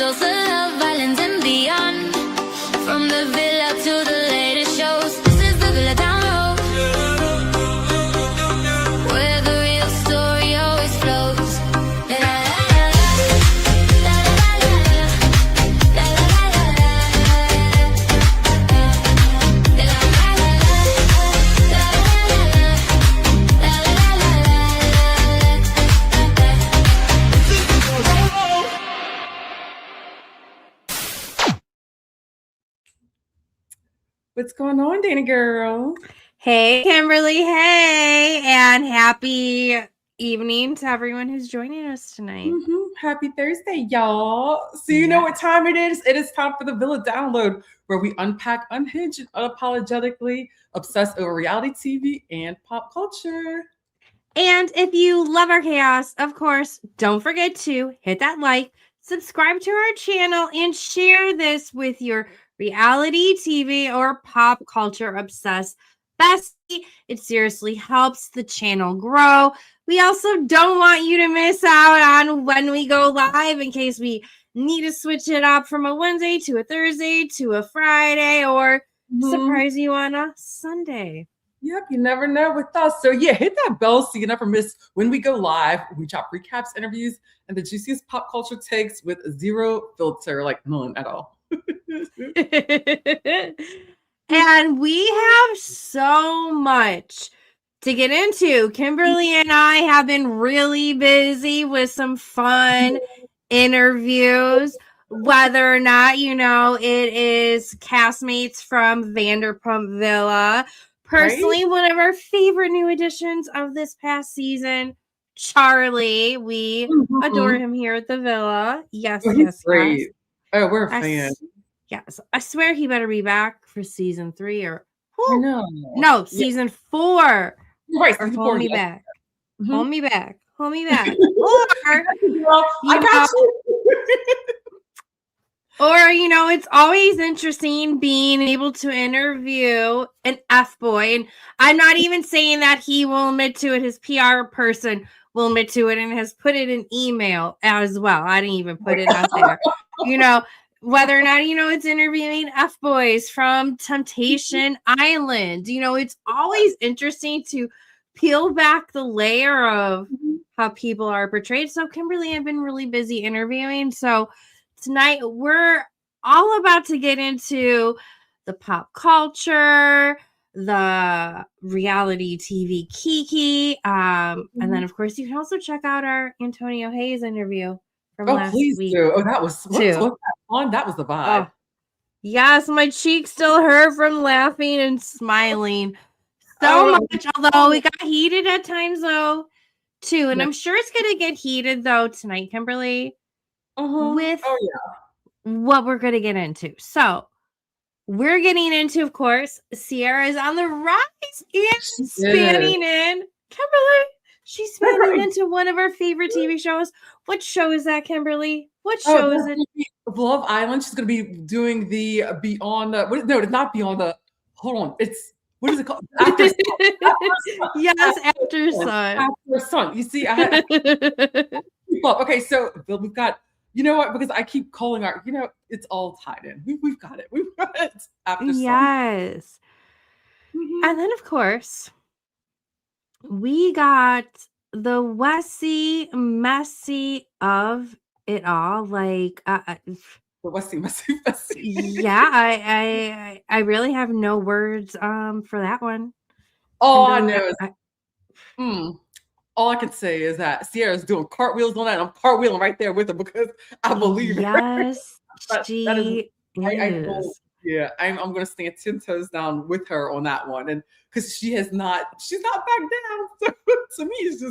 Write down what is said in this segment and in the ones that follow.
dose of love, violence, and beyond. From the villa to the latest shows, this is the villa down low, where the real story always flows. La, la, la, la, la, la, la, la, la, What's going on, Dana girl? Hey, Kimberly. Hey, and happy evening to everyone who's joining us tonight. Happy Thursday, y'all. So you know what time it is? It is time for the Villa Download, where we unpack, unhinge, and unapologetically obsess over reality TV and pop culture. And if you love our chaos, of course, don't forget to hit that like, subscribe to our channel, and share this with your reality TV or pop culture obsessed bestie. It seriously helps the channel grow. We also don't want you to miss out on when we go live in case we need to switch it up from a Wednesday to a Thursday to a Friday, or surprise you on a Sunday. Yep, you never know with us. So yeah, hit that bell so you never miss when we go live. We drop recaps, interviews, and the juiciest pop culture takes with zero filter, like none at all. And we have so much to get into. Kimberly and I have been really busy with some fun interviews, whether or not, you know, it is castmates from Vanderpump Villa. Personally, one of our favorite new additions of this past season, Charlie. We adore him here at the Villa. Yes, yes, great. yes. Oh, we're a fan. Yes, I swear he better be back for season 3 or no, season 4. Right, or hold me back. Hold me back. Hold me back. I got you. Or, you know, it's always interesting being able to interview an F-boy. And I'm not even saying that he will admit to it. His PR person will admit to it and has put it in email as well. I didn't even put it out there. You know, whether or not, you know, it's interviewing F-boys from Temptation Island. You know, it's always interesting to peel back the layer of how people are portrayed. So Kimberly, I've been really busy interviewing. So tonight we're all about to get into the pop culture, the reality TV Kiki. And then, of course, you can also check out our Antonio Hayes interview from last week. Do. Oh, that was fun. That was the vibe. Oh, yes, my cheeks still hurt from laughing and smiling so much. Although we got heated at times, though, too. And I'm sure it's going to get heated, though, tonight, Kimberly, with what we're going to get into. So we're getting into, of course, Ciara is on the rise and spanning in. Kimberly, she's spanning into one of our favorite TV shows. What show is that, Kimberly? What show is it? Love Island. She's going to be doing the Beyond the... No, it's not Beyond the... Hold on. It's... What is it called? After Sun. Yes, After Sun. After Sun. You see, I had... Okay, so we've got... You know what? Because I keep calling our... You know, it's all tied in. We've got it. We've got it. After Sun. Yes. And then, of course, we got the Westy Messy of it all. Like... the Westy, Messy, Fessy. Yeah, I really have no words for that one. All I know is all I can say is that Ciara's doing cartwheels on that. I'm cartwheeling right there with her because I believe her. Yes, she is. I'm going to stand 10 toes down with her on that one, and because she's not back down. So to me, it's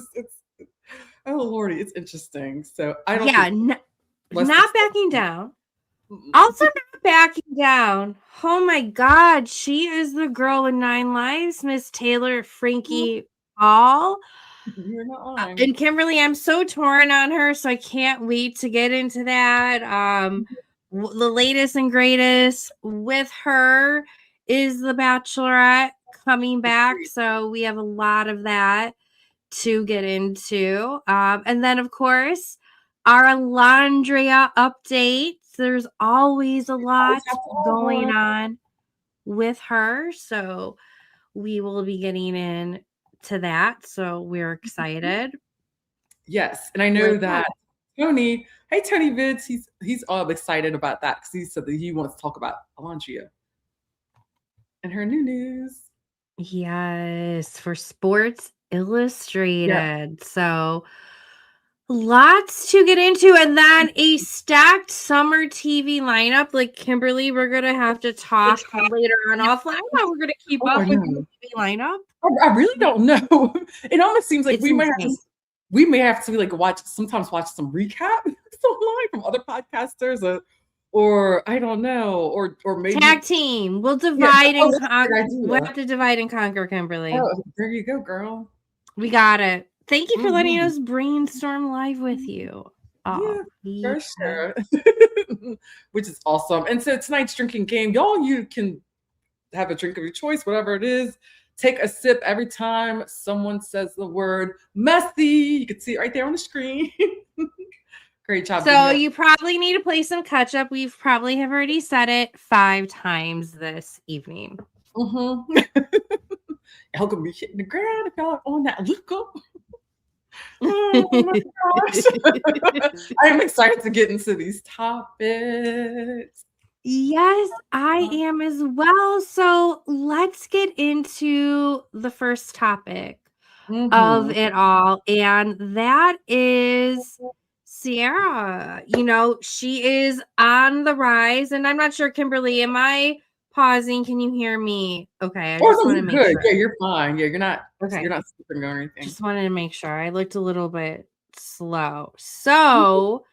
oh lordy, it's interesting. So I don't. Not backing down. Also not backing down. Oh my God, she is the girl with 9 lives, Miss Taylor Frankie Paul. You're not lying. And Kimberly, I'm so torn on her, so I can't wait to get into that. The latest and greatest with her is the Bachelorette coming back, so we have a lot of that to get into. And then, of course, our Olandria update. there's always a lot have to going over. on with her. So we will be getting into that. So we're excited. Yes, and I know We're that Tony, hey Tony Vids, he's all excited about that because he said that he wants to talk about Olandria and her new news. Yes, for Sports Illustrated. Yeah. So lots to get into, and then a stacked summer TV lineup. Like Kimberly, we're gonna have to talk later on offline. How we're gonna keep Oh, I up with know. the TV lineup. I really don't know. It almost seems like It's we may have to like watch some recap online from other podcasters, or I don't know, or maybe Tag team. We'll Yeah, divide oh, and that's a good idea. we'll have to divide and conquer, Kimberly. Oh, there you go, girl. We got it. Thank you for letting Mhm. us brainstorm live with you. Oh, Yeah, for sure. Which is awesome. And so tonight's drinking game, y'all, you can have a drink of your choice, whatever it is. Take a sip every time someone says the word messy. You can see it right there on the screen. Great job. So Danielle. you probably need to play some catch up. We've probably have already said it 5 times this evening. Mm-hmm. Y'all gonna be hitting the ground if y'all are on that liquor. Oh my gosh. I am excited to get into these topics. Yes, I am as well. So let's get into the first topic of it all. And that is Ciara. You know, she is on the rise. And I'm not sure, Kimberly, am I pausing? Can you hear me? Okay, I just want to make sure. Yeah, you're fine. Yeah, you're not sleeping or anything. Just wanted to make sure. I looked a little bit slow. So,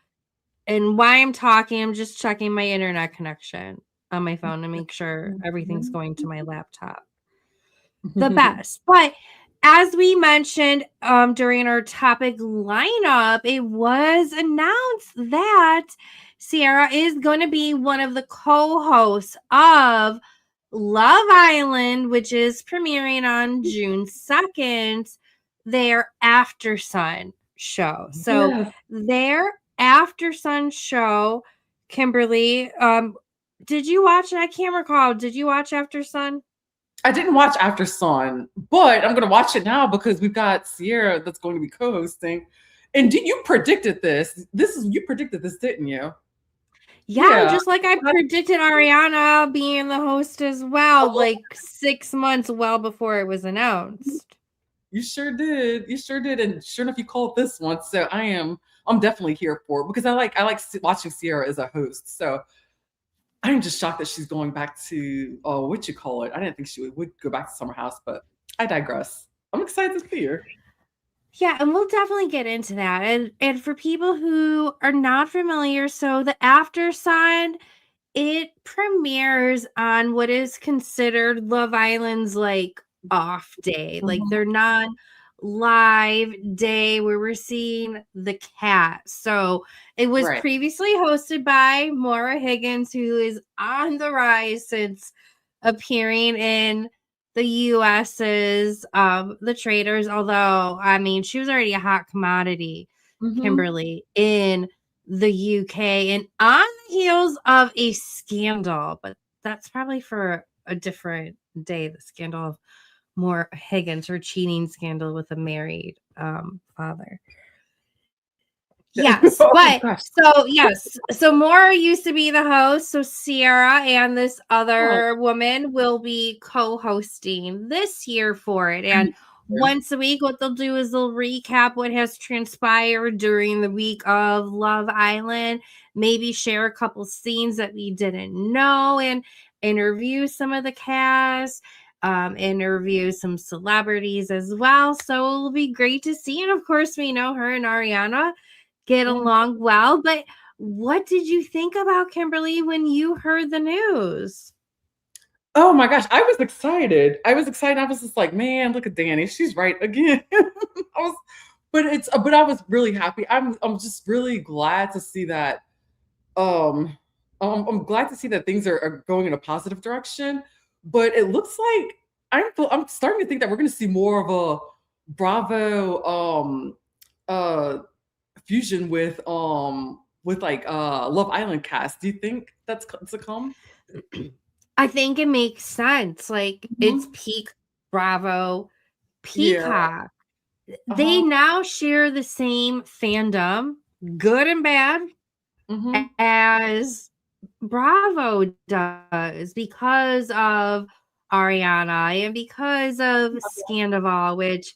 and while I'm talking, I'm just checking my internet connection on my phone to make sure everything's going to my laptop the best. But as we mentioned during our topic lineup, it was announced that Ciara is going to be one of the co-hosts of Love Island, which is premiering on June 2nd, their After Sun show. So their After Sun show, Kimberly, did you watch it? I can't recall. Did you watch After Sun? I didn't watch After Sun, but I'm going to watch it now because we've got Ciara that's going to be co-hosting. And you predicted this. You predicted this, didn't you? Yeah, just like I predicted Ariana being the host as well, like 6 months well before it was announced. You sure did. You sure did. And sure enough, you called this one. So I'm definitely here for it because I like watching Ciara as a host. So I'm just shocked that she's going back to what you call it. I didn't think she would go back to Summer House, but I digress. I'm excited to see her. Yeah, and we'll definitely get into that. And for people who are not familiar, so the After Sun, it premieres on what is considered Love Island's like off day, like their non-live day where we're seeing the cast. So it was previously hosted by Maura Higgins, who is on the rise since appearing in the US's The Traders, although I mean she was already a hot commodity, Kimberly, in the UK and on the heels of a scandal, but that's probably for a different day. The scandal of Maura Higgins, her cheating scandal with a married father. Yes, but so Maura used to be the host, so Ciara and this other woman will be co-hosting this year for it. And once a week, what they'll do is they'll recap what has transpired during the week of Love Island, maybe share a couple scenes that we didn't know, and interview some of the cast, interview some celebrities as well. So it'll be great to see. And of course, we know her and Ariana get along well. But what did you think about Kimberly when you heard the news? Oh my gosh, I was excited. I was just like, man, look at Danny. She's right again. But I was really happy. I'm just really glad to see that. I'm glad to see that things are going in a positive direction. But it looks like I'm starting to think that we're going to see more of a Bravo fusion with with like Love Island cast. Do you think that's to come? I think it makes sense. Like it's Mhm. peak Bravo, Yeah. Peacock. They Uh-huh. now share the same fandom, good and bad, Mhm. as Bravo does because of Ariana and because of Scandival, which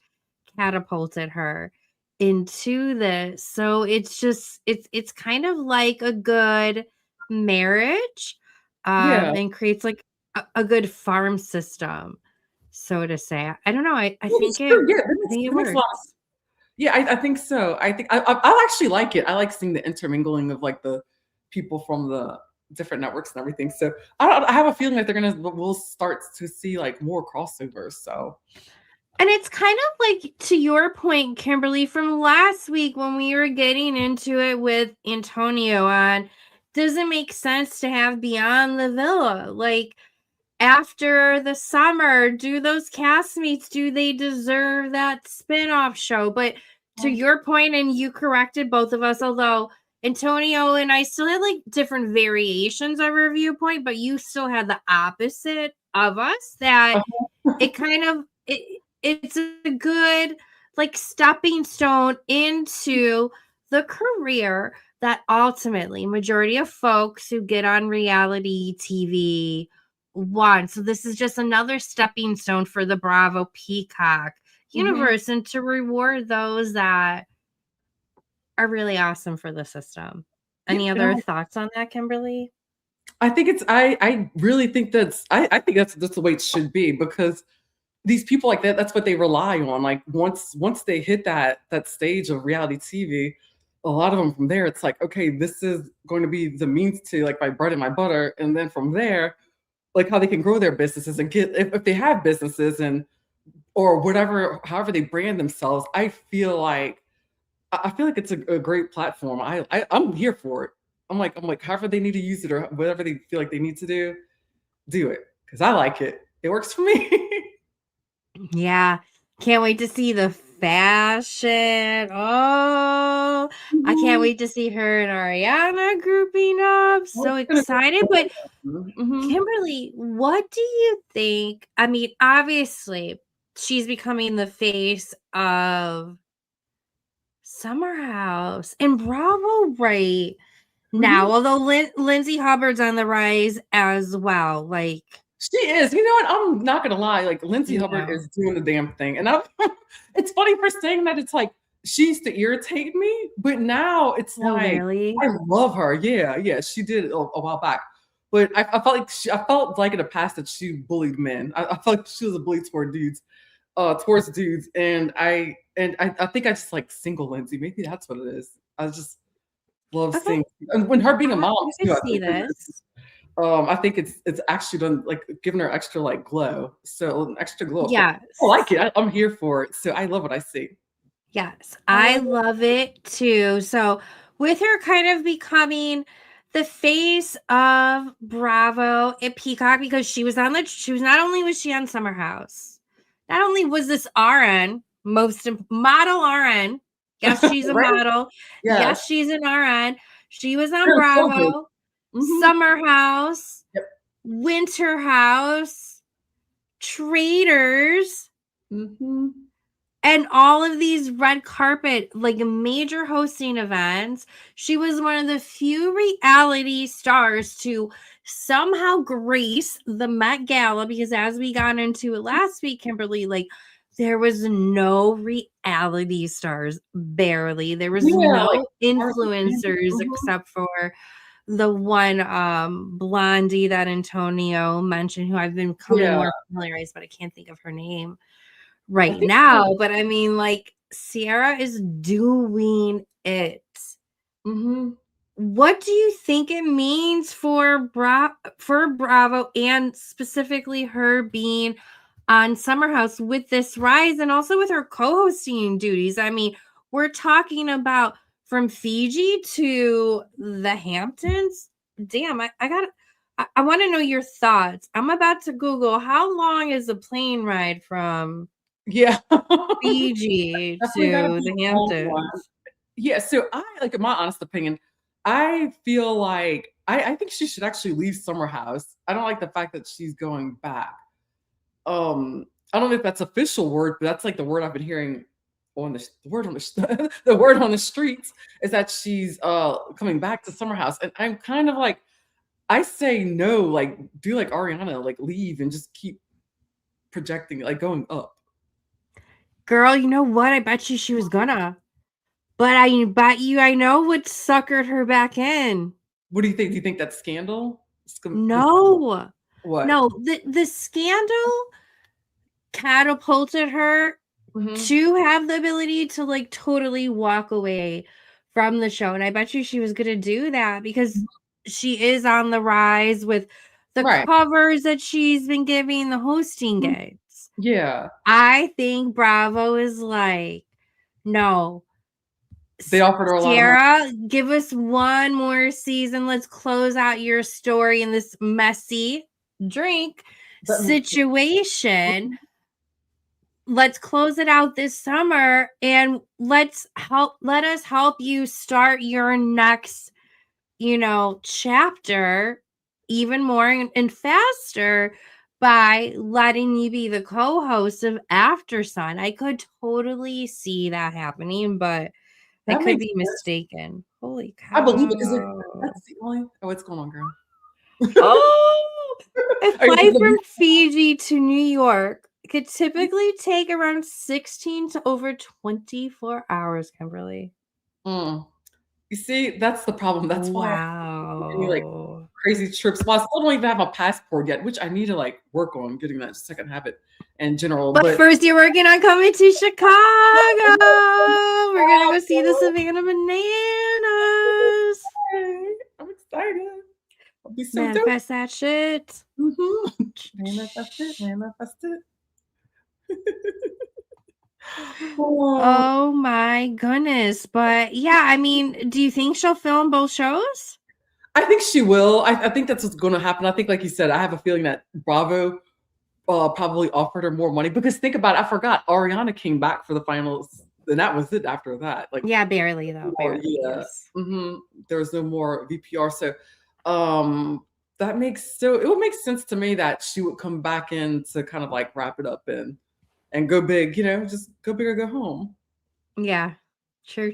catapulted her into this. So it's kind of like a good marriage, Yeah. and creates like a good farm system, so to say. I don't know. I Well, it's think true. it Yeah, I think it that makes a lot of works. yeah, I think so. I think I actually like it. I like seeing the intermingling of like the people from the different networks and everything. So I have a feeling that we'll start to see like more crossovers. So And it's kind of like, to your point, Kimberly, from last week when we were getting into it with Antonio on, does it make sense to have Beyond the Villa? Like, after the summer, do those castmates, do they deserve that spin-off show? But to your point, and you corrected both of us, although Antonio and I still had like different variations of our viewpoint, but you still had the opposite of us, that it kind of it's a good like stepping stone into the career that ultimately majority of folks who get on reality TV want. So this is just another stepping stone for the Bravo Peacock mhm. universe, and to reward those that are really awesome for the system. Yeah, Any and other thoughts on that, Kimberly? I think it's I really think I think that's the way it should be because these people like that, that's what they rely on. Like once they hit that stage of reality TV, a lot of them from there, it's like, okay, this is going to be the means to like my bread and my butter. And then from there, like how they can grow their businesses and get if they have businesses and or whatever, however they brand themselves, I feel like it's a great platform. I'm here for it. I'm like, however they need to use it or whatever they feel like they need to do it. Because I like it. It works for me. Yeah. Can't wait to see the fashion. Oh, I can't Mhm. wait to see her and Ariana grouping up. Oh, So it's gonna excited. But be fun. Mhm. Kimberly, what do you think? I mean, obviously, she's becoming the face of Summer House and Bravo right now. Mhm. Although Lindsay Hubbard's on the rise as well. Like, She is. You know what? I'm not gonna lie. Like Lindsay you Hubbard know. is doing the damn thing, and I. It's funny for saying that. It's like she used to irritate me, but now it's Oh, like really? I love her. Yeah, yeah, she did it a while back, but I felt like I felt like in the past that she bullied men. I felt like she was a bully towards dudes, and I think I just like single Lindsay. Maybe that's what it is. I just love Okay. seeing and when her being a I mom could too. I see think this. I think it's actually done like giving her extra like glow. So an extra glow effect. I like Yes. it. I'm here for it. So I love what I see. Yes. I I love it. love it too. So, with her kind of becoming the face of Bravo at Peacock, because she was not only was she on Summer House, not only was this RN, model RN. Yes, she's a Right? model. Yes. Yes, she's an RN. She was on Very children. Bravo, Mhm. Summer House, Yep. Winter House, Traders, Mhm. and all of these red carpet, like major hosting events. She was one of the few reality stars to somehow grace the Met Gala, because as we got into it last week, Kimberly, like there was no reality stars, barely. There was Yeah, like no hardly any. influencers Mhm. except for the one blondie that Antonio mentioned, who I've been becoming Yeah. more familiarized, but I can't think of her name I right think now. But I mean, like, Ciara is doing it. mhm. What do you think it means for Bravo, and specifically her being on Summer House with this rise, and also with her co-hosting duties? I mean, we're talking about from Fiji to the Hamptons. Damn, I want to know your thoughts. I'm about to Google how long is a plane ride from Yeah. Fiji Definitely gotta to be the a long one. Hamptons. Yeah, so I like in my honest opinion, I feel like I think she should actually leave Summer House. I don't like the fact that she's going back. I don't know if that's official word, but that's like the word I've been hearing on the word on the the word on the streets is that she's coming back to Summer House, and I'm kind of like I say no, like do like Ariana, like leave and just keep projecting, like going up. Girl, you know what? I bet you she was gonna. But I bet you I know what suckered her back in. What do you think? Do you think that's scandal? No. What? No, the scandal catapulted her Mhm. to have the ability to like totally walk away from the show. And I bet you she was gonna do that because she is on the rise with the Right. covers that she's been giving, the hosting gigs. Yeah. I think Bravo is like, no. They offered her a lot of money. Ciara, give us one more season. Let's close out your story in this messy drink situation. Let's close it out this summer and let us help you start your next, chapter even more and faster by letting you be the co-host of After Sun. I could totally see that happening, but I That could makes be sense. mistaken. Holy cow. I believe it. Is it that's the only what's going on, girl? Oh, a Are you flight looking- from Fiji to New York could typically take around 16 to over 24 hours, Kimberly. Mm. You see, that's the problem. That's why any like Wow. crazy trips. Well, I still don't even have a passport yet, which I need to like work on getting that just so I can have it in general. But first, you're working on coming to Chicago. We're going to go see the Savannah Bananas. I'm excited. I'll be so dope. Manifest that shit. Manifest it, manifest it. Oh my goodness. But yeah, I mean, do you think she'll film both shows? I think she will. I think that's what's going to happen. I think, like you said, I have a feeling that Bravo probably offered her more money because think about it. I forgot Ariana came back for the finals, and that was it after that. Like, Yeah, barely though. Barely. yeah. Yes. There was no more VPR. So it would make sense to me that she would come back in to kind of like wrap it up and go big, just go big or go home. Yeah. True.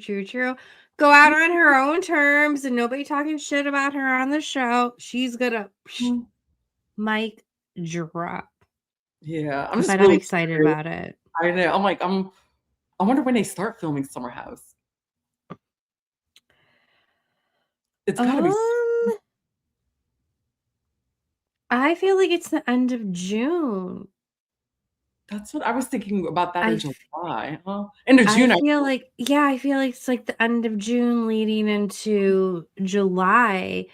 Go out on her own terms and nobody talking shit about her on the show. She's gonna mic drop. Yeah. I'm excited about it. I know. I wonder when they start filming Summer House. It's gotta be I feel like it's the end of June. That's what I was thinking about that in July. Huh? End of June. I feel like it's like the end of June leading into July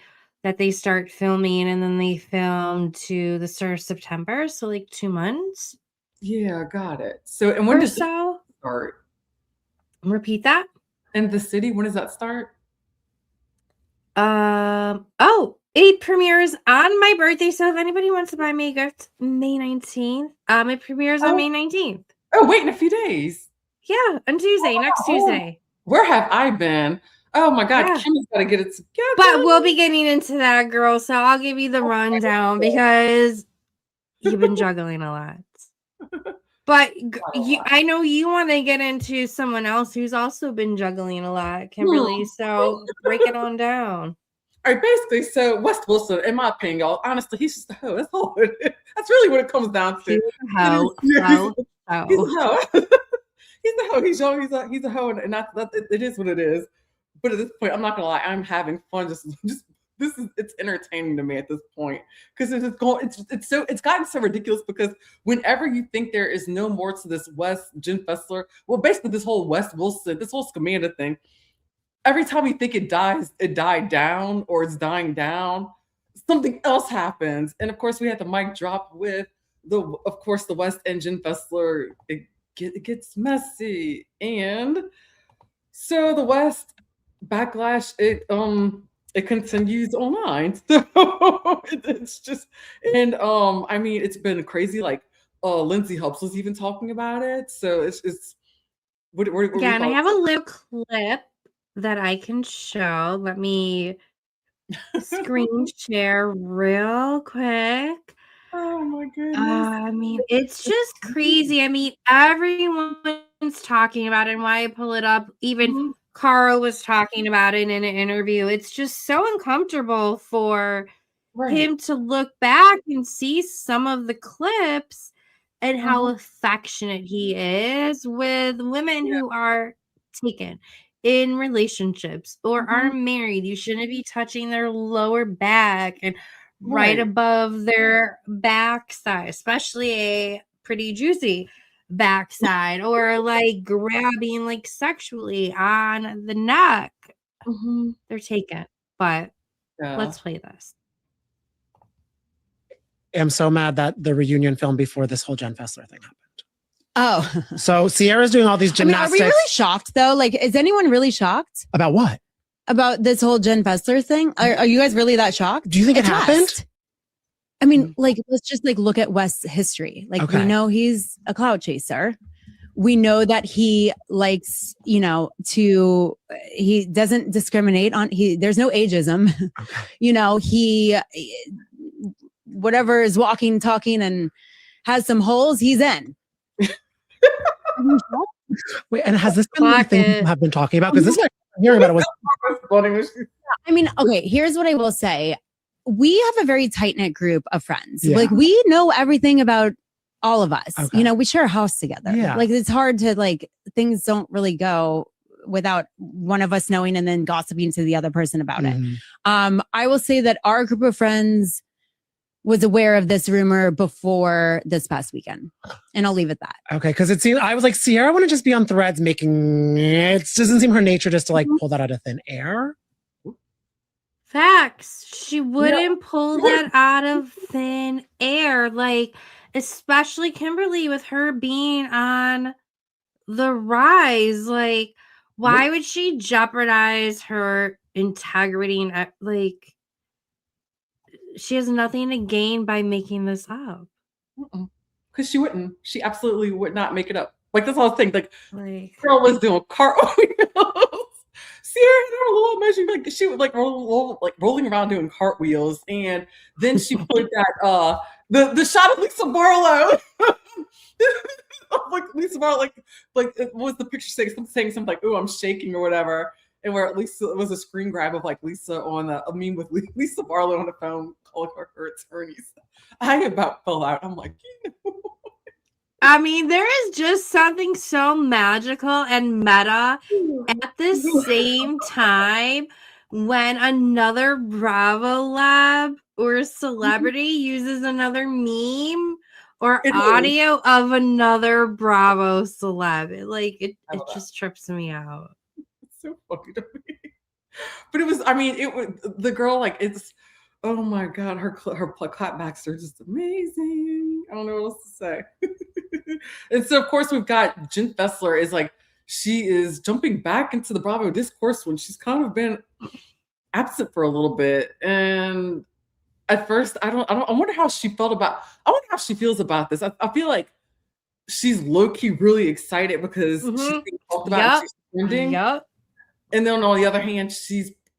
that they start filming, and then they film to the start of September. So like 2 months. Yeah, got it. So and when does it start? Repeat that. In the city, when does that start? It premieres on my birthday. So if anybody wants to buy me a gift, May 19th. It premieres on May 19th. Oh, wait, in a few days. Yeah, on Tuesday, next Tuesday. Where have I been? Oh my God, Yeah. Kimmy's got to get it together. But we'll be getting into that, girl. So I'll give you the rundown because you've been juggling a lot. But I know you want to get into someone else who's also been juggling a lot, Kimberly. So break it on down. All right, basically, so West Wilson, in my opinion, y'all, honestly, he's just a hoe. That's all it is. That's really what it comes down to. He's a hoe. He's a hoe. He's a hoe. He's young. He's a hoe, and it is what it is. But at this point, I'm not gonna lie, I'm having fun. It's entertaining to me at this point because it's gotten so ridiculous because whenever you think there is no more to this Jen Fessler, well, basically this whole West Wilson, this whole Scamanda thing, every time you think it died down or it's dying down, something else happens. And of course, we had the mic drop with the West and Jen Fessler. It gets messy, and so the West backlash it continues online. So it's just, and I mean, it's been crazy. Like Lindsay Helps was even talking about it. So it's what and I have a little clip that I can show. Let me screen share real quick. Oh my goodness. I mean, it's just crazy. I mean, everyone's talking about it. And why I pull it up, even Mhm. Carl was talking about it in an interview. It's just so uncomfortable for Right. him to look back and see some of the clips and how Mhm. affectionate he is with women Yeah. who are taken in relationships or are Mhm. married. You shouldn't be touching their lower back and right Right. above their backside, especially a pretty juicy backside, or like grabbing like sexually on the neck. Mhm. They're taken. But Yeah. let's play this. I'm so mad that the reunion film before this whole Jen Fessler thing happened. Oh. So Ciara's doing all these I mean, are gymnastics. we really shocked though? Like, is anyone really shocked About what? about this whole Jen Fessler thing? Are you guys really that shocked? Do you think it happened? West. I mean, like, let's just like look at West's history. Like, we Okay. know he's a cloud chaser. We know that he likes, he doesn't discriminate there's no ageism. Okay. He, whatever is walking, talking, and has some holes, he's in. Wait, and has this been the Clock thing it. people have been talking about? Because this is what I'm hearing about it was I mean, okay, here's what I will say. We have a very tight-knit group of friends. Yeah. Like, we know everything about all of us. Okay. We share a house together. Yeah. Like, it's hard to, like, things don't really go without one of us knowing and then gossiping to the other person about it. Mhm. I will say that our group of friends was aware of this rumor before this past weekend. And I'll leave it at that. Okay, because it seemed I was like, Ciara want to just be on threads making it doesn't seem her nature just to like pull that out of thin air. Facts. She wouldn't pull that out of thin air. Like, especially Kimberly with her being on the rise. Like, why would she jeopardize her integrity? And like, she has nothing to gain by making this up. Because she wouldn't. She absolutely would not make it up. Like, that's all I was thinking. Like, Like, girl was doing cartwheels. Ciara had her little emotion, like she would like rolling around doing cartwheels, and then she put that the shot of Lisa Barlow. Like Lisa Barlow, like what was the picture saying something like, "Oh, I'm shaking" or whatever, and where at least it was a screen grab of like Lisa on a meme with Lisa Barlow on the phone calling her attorneys. I about fell out. I'm like, I mean, there is just something so magical and meta at the same time when another Bravo lab or celebrity uses another meme or It is. audio of another Bravo celeb. Like, it love that. just trips me out. It's so funny to me. But it was, I mean, it was the girl, like, it's, oh my God, her clapbacks are just amazing. I don't know what else to say. And so, of course, we've got Jen Fessler is like, she is jumping back into the Bravo discourse when she's kind of been absent for a little bit. And at first, I wonder how she felt about, I wonder how she feels about this. I feel like she's low-key really excited because she's being talked about and she's trending. Yep. And then on the other hand,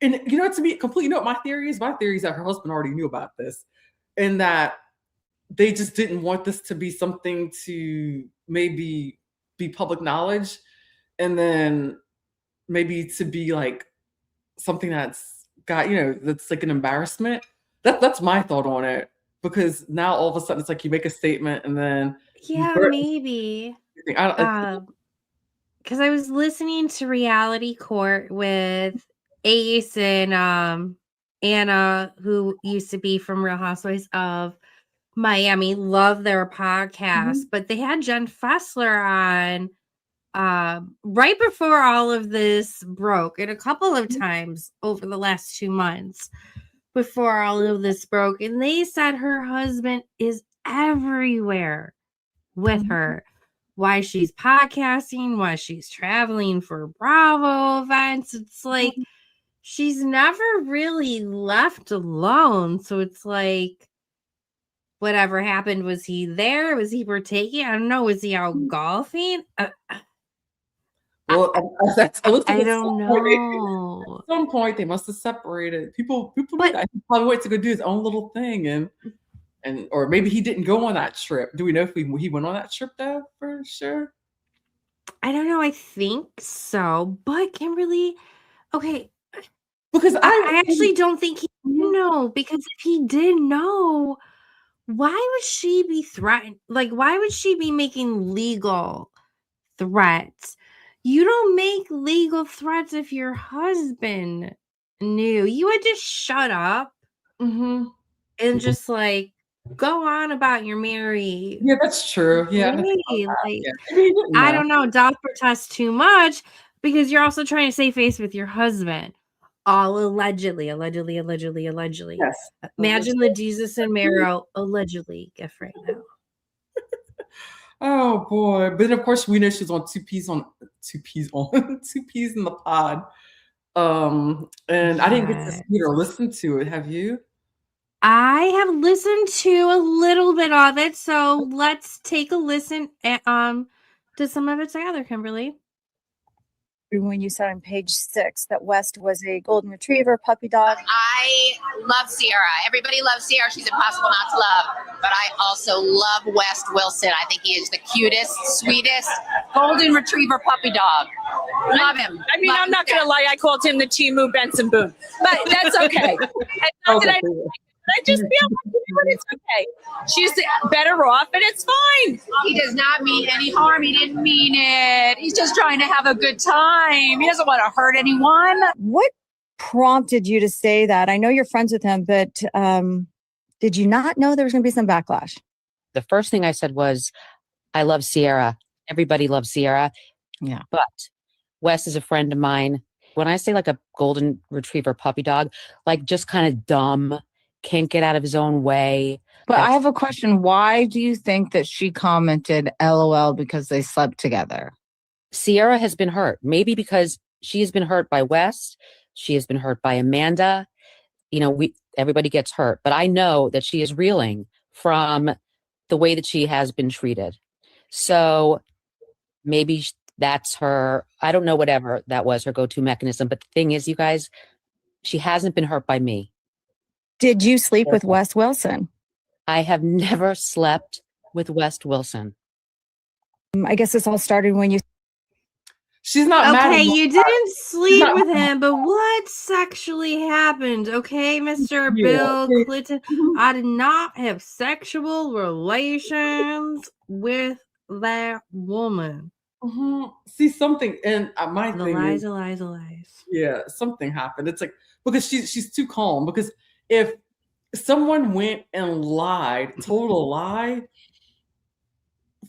and to me, completely, what my theory is? My theory is that her husband already knew about this and that they just didn't want this to be something to maybe be public knowledge and then maybe to be like something that's got, that's like an embarrassment. That's my thought on it, because now all of a sudden it's like you make a statement and then Yeah, maybe. Because I was listening to Reality Court with Ace and Anna, who used to be from Real Housewives of Miami. Love their podcast, but they had Jen Fessler on right before all of this broke, and a couple of times over the last 2 months before all of this broke, and they said her husband is everywhere with her. Why she's podcasting, why she's traveling for Bravo events. It's like she's never really left alone. So it's like, whatever happened, was he there? Was he partaking? I don't know. Was he out golfing? I Well, I looked at I it don't know. at some point they must have separated. People do But- that. He probably went to go do his own little thing, and or maybe he didn't go on that trip. Do we know if he went on that trip though? For sure. I don't know. I think so. But Kimberly, okay, Because I actually don't think he Mhm. did know, because if he did know, why would she be threatened? Like, why would she be making legal threats? You don't make legal threats if your husband knew. You would just shut up Mhm. and just like go on about your merry Yeah, that's true. Yeah, way. Like, yeah. Maybe he didn't I know. don't know, don't protest too much, because you're also trying to save face with your husband. All allegedly. Yes. Imagine the Jesus and Marrow allegedly gift right now. Oh boy! But then of course we know she's on two peas in the pod. And I didn't get to see it or listen to it. Have you? I have listened to a little bit of it, so let's take a listen to some of it together, Kimberly. When you said on page 6 that West was a golden retriever puppy dog. I love Ciara. Everybody loves Ciara. She's impossible not to love. But I also love West Wilson. I think he is the cutest, sweetest golden retriever puppy dog. Love him. I mean, I'm not going to lie. I called him the Timu Benson Boone, but that's okay. And not that I just feel like it's okay. She's better off, and it's fine. He does not mean any harm. He didn't mean it. He's just trying to have a good time. He doesn't want to hurt anyone. What prompted you to say that? I know you're friends with him, but did you not know there was going to be some backlash? The first thing I said was, I love Ciara. Everybody loves Ciara. Yeah. But Wes is a friend of mine. When I say like a golden retriever puppy dog, like just kind of dumb, can't get out of his own way. But I have a question. Why do you think that she commented LOL because they slept together? Ciara has been hurt. Maybe because she has been hurt by Wes. She has been hurt by Amanda. You know, everybody gets hurt. But I know that she is reeling from the way that she has been treated. So maybe that's her, I don't know, whatever that was, her go-to mechanism. But the thing is, you guys, she hasn't been hurt by me. Did you sleep with West Wilson? I have never slept with West Wilson. I guess this all started when you. She's not mad. Okay, you didn't sleep not with mad. him, but what sexually happened? Okay, Mr. Yeah, Bill okay. Clinton. I did not have sexual relations with that woman. See something, and my The thing is, lies. yeah, something happened. It's like because she's too calm. Because if someone went and lied, told a lie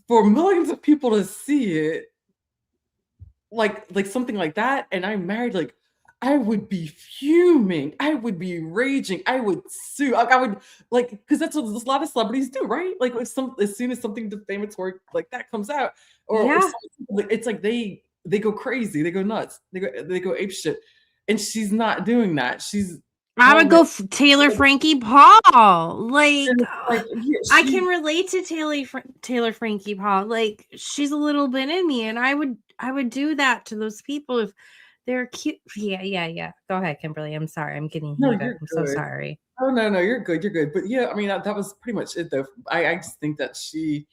for millions of people to see it, like something like that, and I'm married, like I would be fuming, I would be raging, I would sue, like I would like, because that's what a lot of celebrities do, right? Like as soon as something defamatory like that comes out, or Yeah. it's like they go crazy, they go nuts, they go ape shit, and she's not doing that. She's I would go Taylor Frankie Paul. Like, yeah, I can relate to Taylor Frankie Paul. Like, she's a little bit in me, and I would do that to those people if they're cute. Yeah. Go ahead, Kimberly. I'm sorry. I'm getting No, heated. you're I'm so good. sorry. Oh no, you're good. But yeah, I mean that was pretty much it though. I just think that she,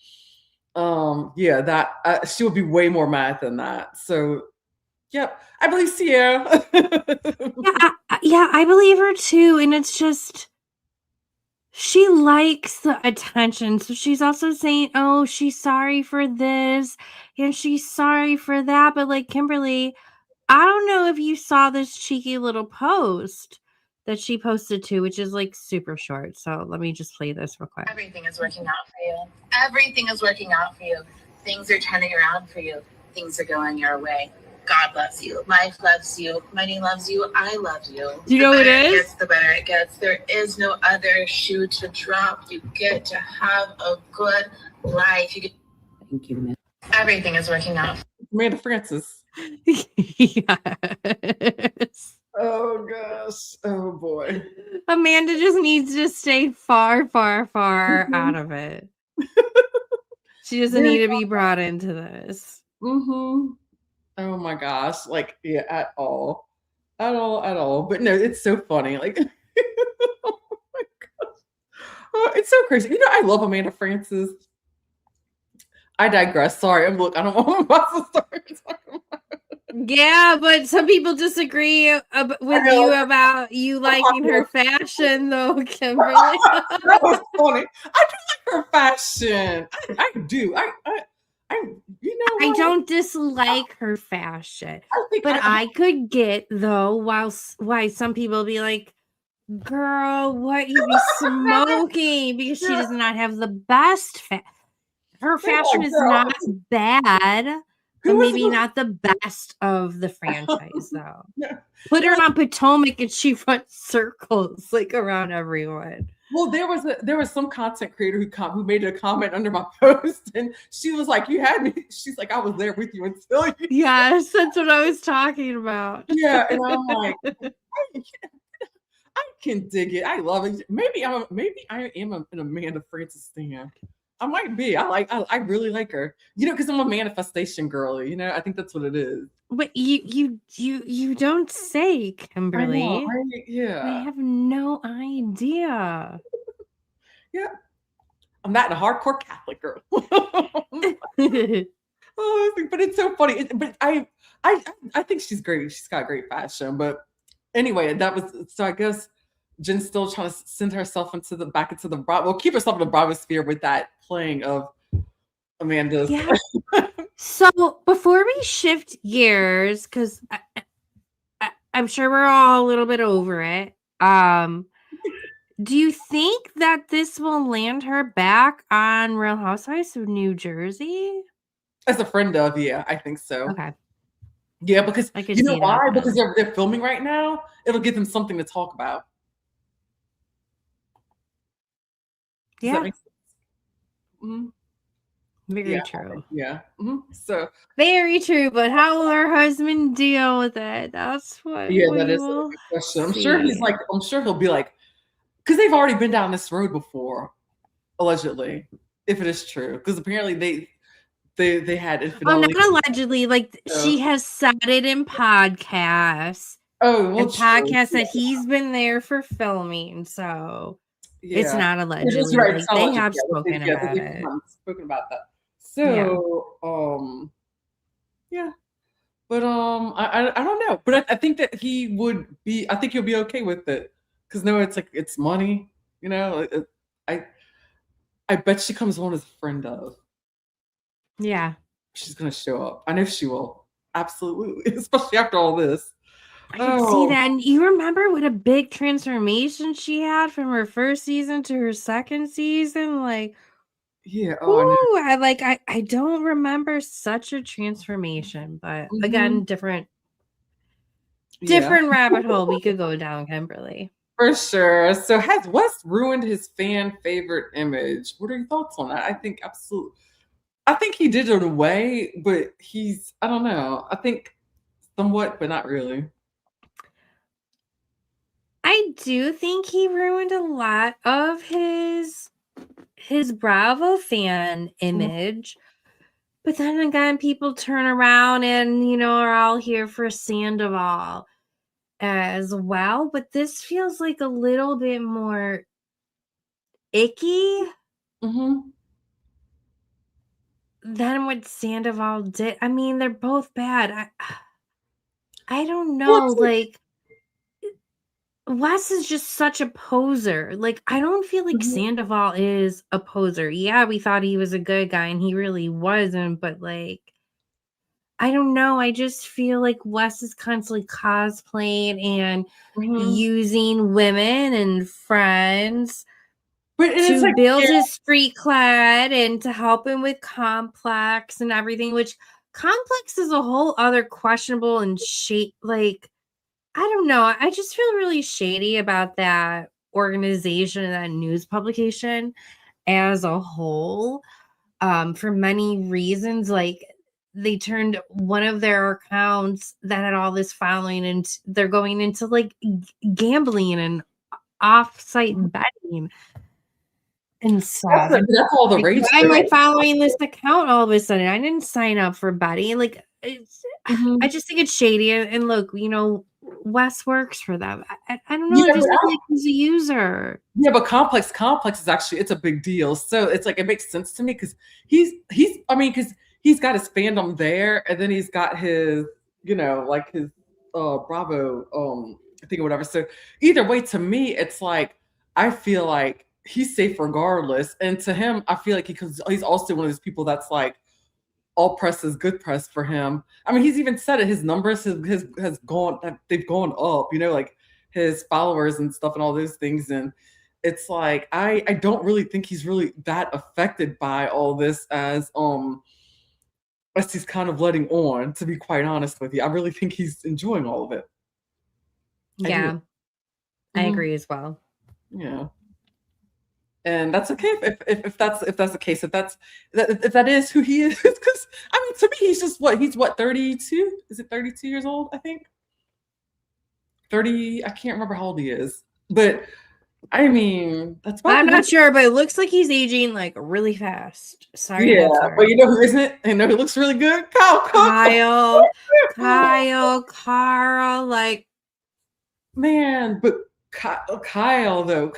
she would be way more mad than that. So, yep, I believe Ciara. Yeah, I believe her too. And it's just, she likes the attention. So she's also saying, oh, she's sorry for this and she's sorry for that. But like, Kimberly, I don't know if you saw this cheeky little post that she posted too, which is like super short. So let me just play this real quick. Everything is working out for you. Everything is working out for you. Things are turning around for you. Things are going your way. God loves you. Life loves you. Money loves you. I love you. Do you know what it is? The better it gets. There is no other shoe to drop. You get to have a good life. Thank you, Miss. Everything is working out. Amanda Francis. Yes. Oh gosh. Oh boy. Amanda just needs to stay far out of it. She doesn't need to be brought into this. Oh my gosh. Like, yeah, at all. At all, at all. But no, it's so funny. Like, oh my gosh. Oh, it's so crazy. I love Amanda Francis. I digress. Sorry. I don't want to start talking about. Yeah, but some people disagree with you about you liking her fashion, though, Kimberly. That was funny. I do like her fashion. I do. I I don't dislike her fashion, think but I could get though why some people be like, "Girl, what you be smoking?" Because she does not have the best her fashion is not bad. But maybe not the best of the franchise, though. Put her on Potomac and she runs circles like around everyone. Well, there was some content creator who made a comment under my post, and she was like, "You had me." She's like, "I was there with you until you." Yes, that's what I was talking about. Yeah, and I'm like, I can dig it. I love it. Maybe I am an Amanda Francis stan. I might be. I really like her. Because I'm a manifestation girly. I think that's what it is. But you don't say, Kimberly. I know, right? Yeah. I have no idea. Yeah. I'm not a hardcore Catholic girl. Oh, but it's so funny. But I think she's great. She's got great fashion. But anyway, so I guess Jen's still trying to send herself back into the Bravo. Keep herself in the Bravo sphere with that playing of Amanda's. Yeah. So before we shift gears, because I'm sure we're all a little bit over it. Do you think that this will land her back on Real Housewives of New Jersey? As a friend of, yeah, I think so. Okay. Yeah, because you know why? That. Because they're filming right now. It'll give them something to talk about. Does that make sense? Mm-hmm. Very true. Yeah. Mm-hmm. So very true. But how will her husband deal with it? That's what. Yeah, that is a good question. I'm sure he'll be like, because they've already been down this road before, allegedly, if it is true. Because apparently they had infidelity. Not allegedly. Like she has said it in podcasts. Oh, well, podcasts that he's been there for filming. So it's not allegedly. Right. Like, they have spoken about it. Spoken about that. So yeah. But I don't know. But I think that he would be. I think he'll be okay with it because it's like it's money. I bet she comes on as a friend of. Yeah. She's gonna show up. I know she will. Absolutely, especially after all this. I can see that. And you remember what a big transformation she had from her first season to her second season? Like, yeah. I don't remember such a transformation, but again, different rabbit hole we could go down, Kimberly. For sure. So has West ruined his fan favorite image? What are your thoughts on that? I think absolutely. I think he did it in a way, but I don't know. I think somewhat, but not really. I do think he ruined a lot of his Bravo fan image. But then again, people turn around and, are all here for Sandoval as well. But this feels like a little bit more icky than what Sandoval did. I mean, they're both bad. I don't know. Wes is just such a poser. Like, I don't feel like Sandoval is a poser. Yeah, we thought he was a good guy and he really wasn't, but like, I don't know. I just feel like Wes is constantly cosplaying and using women and friends to build his street cred and to help him with Complex and everything, which Complex is a whole other questionable and I don't know. I just feel really shady about that organization and that news publication as a whole for many reasons. Like, they turned one of their accounts that had all this following and they're going into like gambling and off-site betting and stuff. That's all the rage. I'm like following this account all of a sudden. I didn't sign up for betting. Like, it's, Mhm. I just think it's shady. And look, Wes works for them. I don't know. Yeah, I just but feel like he's a user. Yeah, but complex is actually it's a big deal. So it's like it makes sense to me because because he's got his fandom there, and then he's got his like his Bravo thing or whatever. So either way, to me, it's like I feel like he's safe regardless, and to him, I feel like he's also one of those people that's like all press is good press for him. I mean, he's even said it. His numbers has gone they've gone up. Like his followers and stuff and all those things. And it's like I don't really think he's really that affected by all this as he's kind of letting on. To be quite honest with you, I really think he's enjoying all of it. Yeah, I Mhm. agree as well. Yeah. And that's okay if that's the case, if that is who he is. Because I mean, to me, he's what 32? Is it 32 years old? I think 30. I can't remember how old he is, but I mean, that's I'm probably not sure, but it looks like he's aging like really fast. Sorry, yeah. not sorry. But you know who isn't? You know who looks really good? Kyle Cook. Carl, like Man, but Kyle though,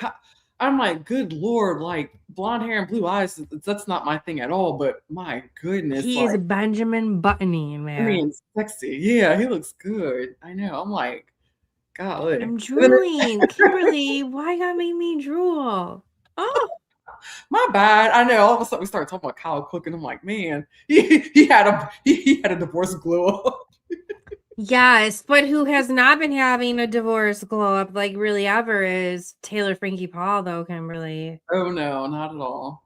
I'm like, good lord, like blonde hair and blue eyes. That's not my thing at all. But my goodness, he like, is Benjamin Buttoning, I man. mean, sexy. Yeah, he looks good. I know. I'm like, golly. I'm And then drooling. Kimberly, why got made me drool? Oh, my bad. I know. All of a sudden we started talking about Kyle Cook, and I'm like, man, he had a divorce glow up. yes, but who has not been having a divorce glow up like really ever is Taylor Frankie Paul, though, Kimberly. Oh no, not at all.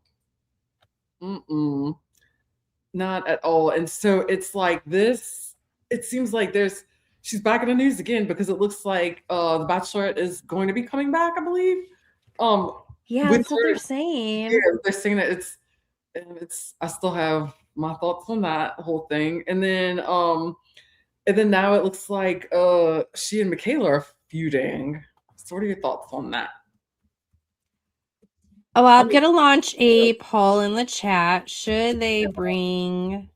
Not at all. And so it's like this. It seems like she's back in the news again because it looks like the Bachelorette is going to be coming back, I believe. Yeah, With that's what her, they're saying. yeah, they're saying that it's. I still have my thoughts on that whole thing, and then now it looks like she and Mikayla are feuding. So what are your thoughts on that? Oh, I'm gonna launch a poll in the chat. Should they bring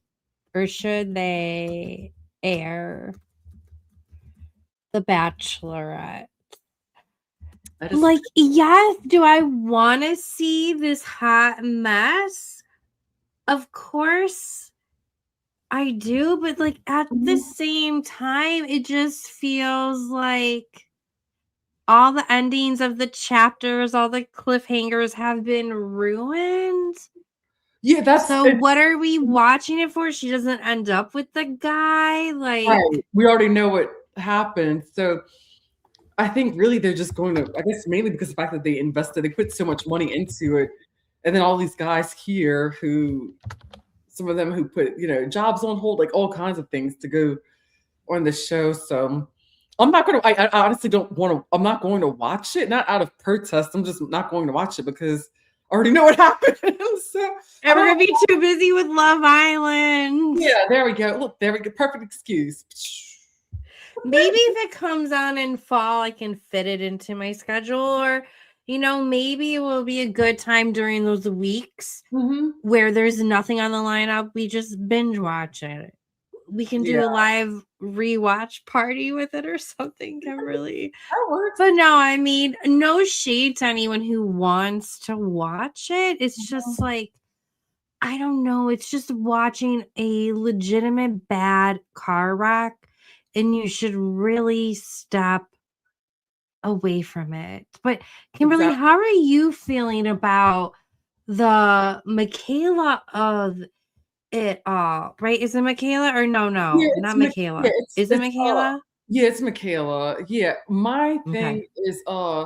or should they air The Bachelorette? Like, yes, do I want to see this hot mess? Of course I do, but like at the same time, it just feels like all the endings of the chapters, all the cliffhangers have been ruined. Yeah, so what are we watching it for? She doesn't end up with the guy. Like, right. We already know what happened. So I think really they're just going to, I guess mainly because of the fact that they put so much money into it. And then all these guys here some of them who put, jobs on hold, like all kinds of things to go on the show. So I'm not going to, I honestly don't want to, I'm not going to watch it, not out of protest. I'm just not going to watch it because I already know what happened. So and we're going to be too busy with Love Island. Yeah, there we go. Look, there we go. Perfect excuse. Maybe if it comes on in fall, I can fit it into my schedule, or maybe it will be a good time during those weeks where there's nothing on the lineup. We just binge watch it. We can do a live rewatch party with it or something, Kimberly. That works. But no, I mean, no shade to anyone who wants to watch it. It's just like, I don't know. It's just watching a legitimate bad car wreck, and you should really step away from it. But Kimberly, how are you feeling about the Mikayla of it all? Right? Is it Mikayla or no, not Mikayla? Is it Mikayla? Yeah, it's Mikayla. Yeah, my thing is I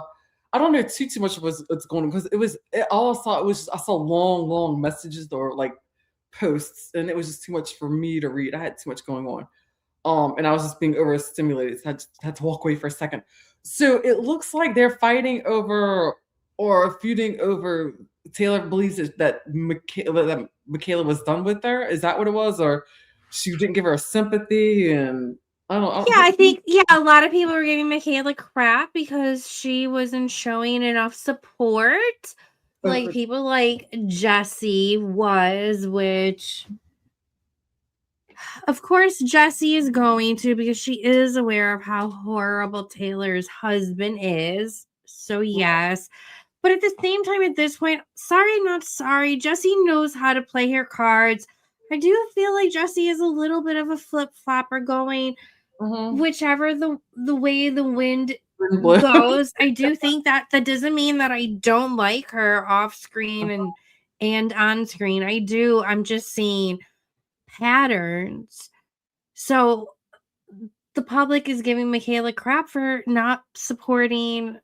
don't know too much of what's going on because I saw long messages or like posts, and it was just too much for me to read. I had too much going on. And I was just being overstimulated. So I had to walk away for a second. So it looks like they're fighting over or feuding over. Taylor believes that Mikayla was done with her. Is that what it was? Or she didn't give her a sympathy? And I don't know. Yeah, I think, a lot of people were giving Mikayla crap because she wasn't showing enough support. Like people like Jesse was, which Of course, Jessie is going to because she is aware of how horrible Taylor's husband is. So, yes. But at the same time, at this point, sorry, not sorry. Jessie knows how to play her cards. I do feel like Jessie is a little bit of a flip-flopper going whichever the way the wind goes. I do think that doesn't mean that I don't like her off screen and on screen. I do. I'm just seeing patterns. So the public is giving Mikayla crap for not supporting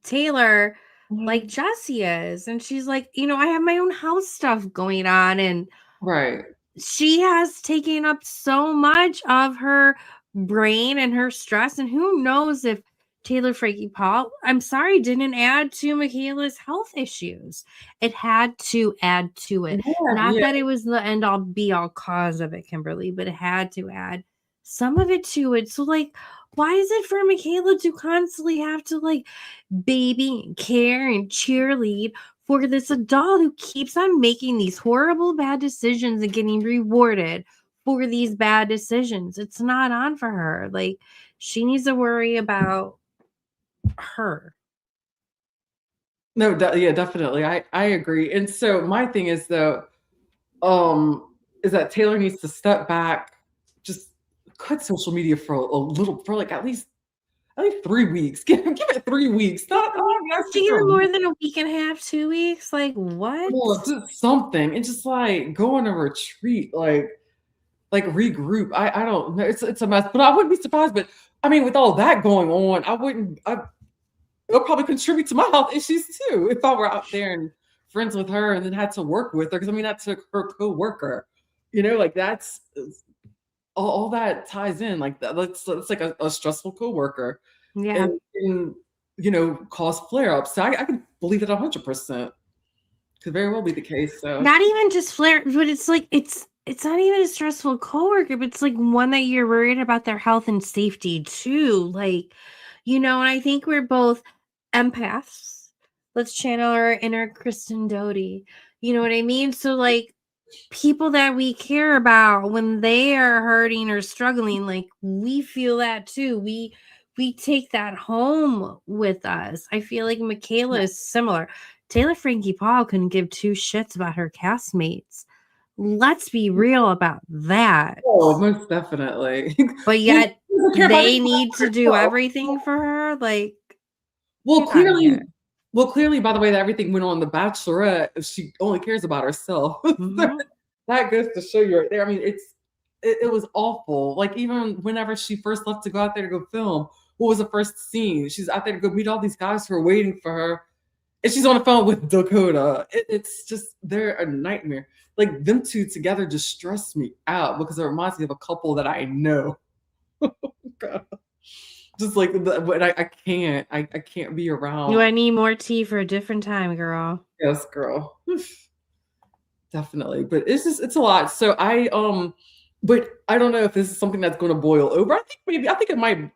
Taylor like Jessie is. And she's like, I have my own house stuff going on. And right. She has taken up so much of her brain and her stress. And who knows if Taylor Frankie Paul, I'm sorry, didn't add to Mikayla's health issues. It had to add to it. Not that it was the end all be all cause of it, Kimberly, but it had to add some of it to it. So, like, why is it for Mikayla to constantly have to, like, baby and care and cheerlead for this adult who keeps on making these horrible bad decisions and getting rewarded for these bad decisions? It's not on for her. Like, she needs to worry about her. No, yeah, definitely. I agree. And so my thing is though, is that Taylor needs to step back, just cut social media for like at least 3 weeks. Give it 3 weeks. Even more than a week and a half, 2 weeks. Like what? Well, just something, and just like go on a retreat, like regroup. I don't know. It's a mess, but I wouldn't be surprised. But I mean, with all that going on, it'll probably contribute to my health issues too if I were out there and friends with her and then had to work with her. Because I mean, that's her co-worker. Like that's all that ties in. Like that's like a stressful co-worker. Yeah. And cause flare-ups. So I can believe it 100%. Could very well be the case. So not even just flare, but it's like it's not even a stressful coworker, but it's like one that you're worried about their health and safety too. Like, and I think we're both empaths. Let's channel our inner Kristen Doty. You know what I mean? So like people that we care about when they are hurting or struggling, like we feel that too. We take that home with us. I feel like Mikayla is similar. Taylor Frankie Paul couldn't give two shits about her castmates. Let's be real about that. Oh, most definitely. But yet they need to do everything for her. Like, clearly, by the way that everything went on The Bachelorette, she only cares about herself. That goes to show you right there. I mean, it was awful. Like even whenever she first left to go out there to go film, what was the first scene? She's out there to go meet all these guys who are waiting for her, and she's on the phone with Dakota. It's just, they're a nightmare. Like them two together just stress me out because it reminds me of a couple that I know. Just like, but I can't be around. I need more tea for a different time, girl. Yes, girl. Definitely. But it's a lot. So but I don't know if this is something that's going to boil over. I think it might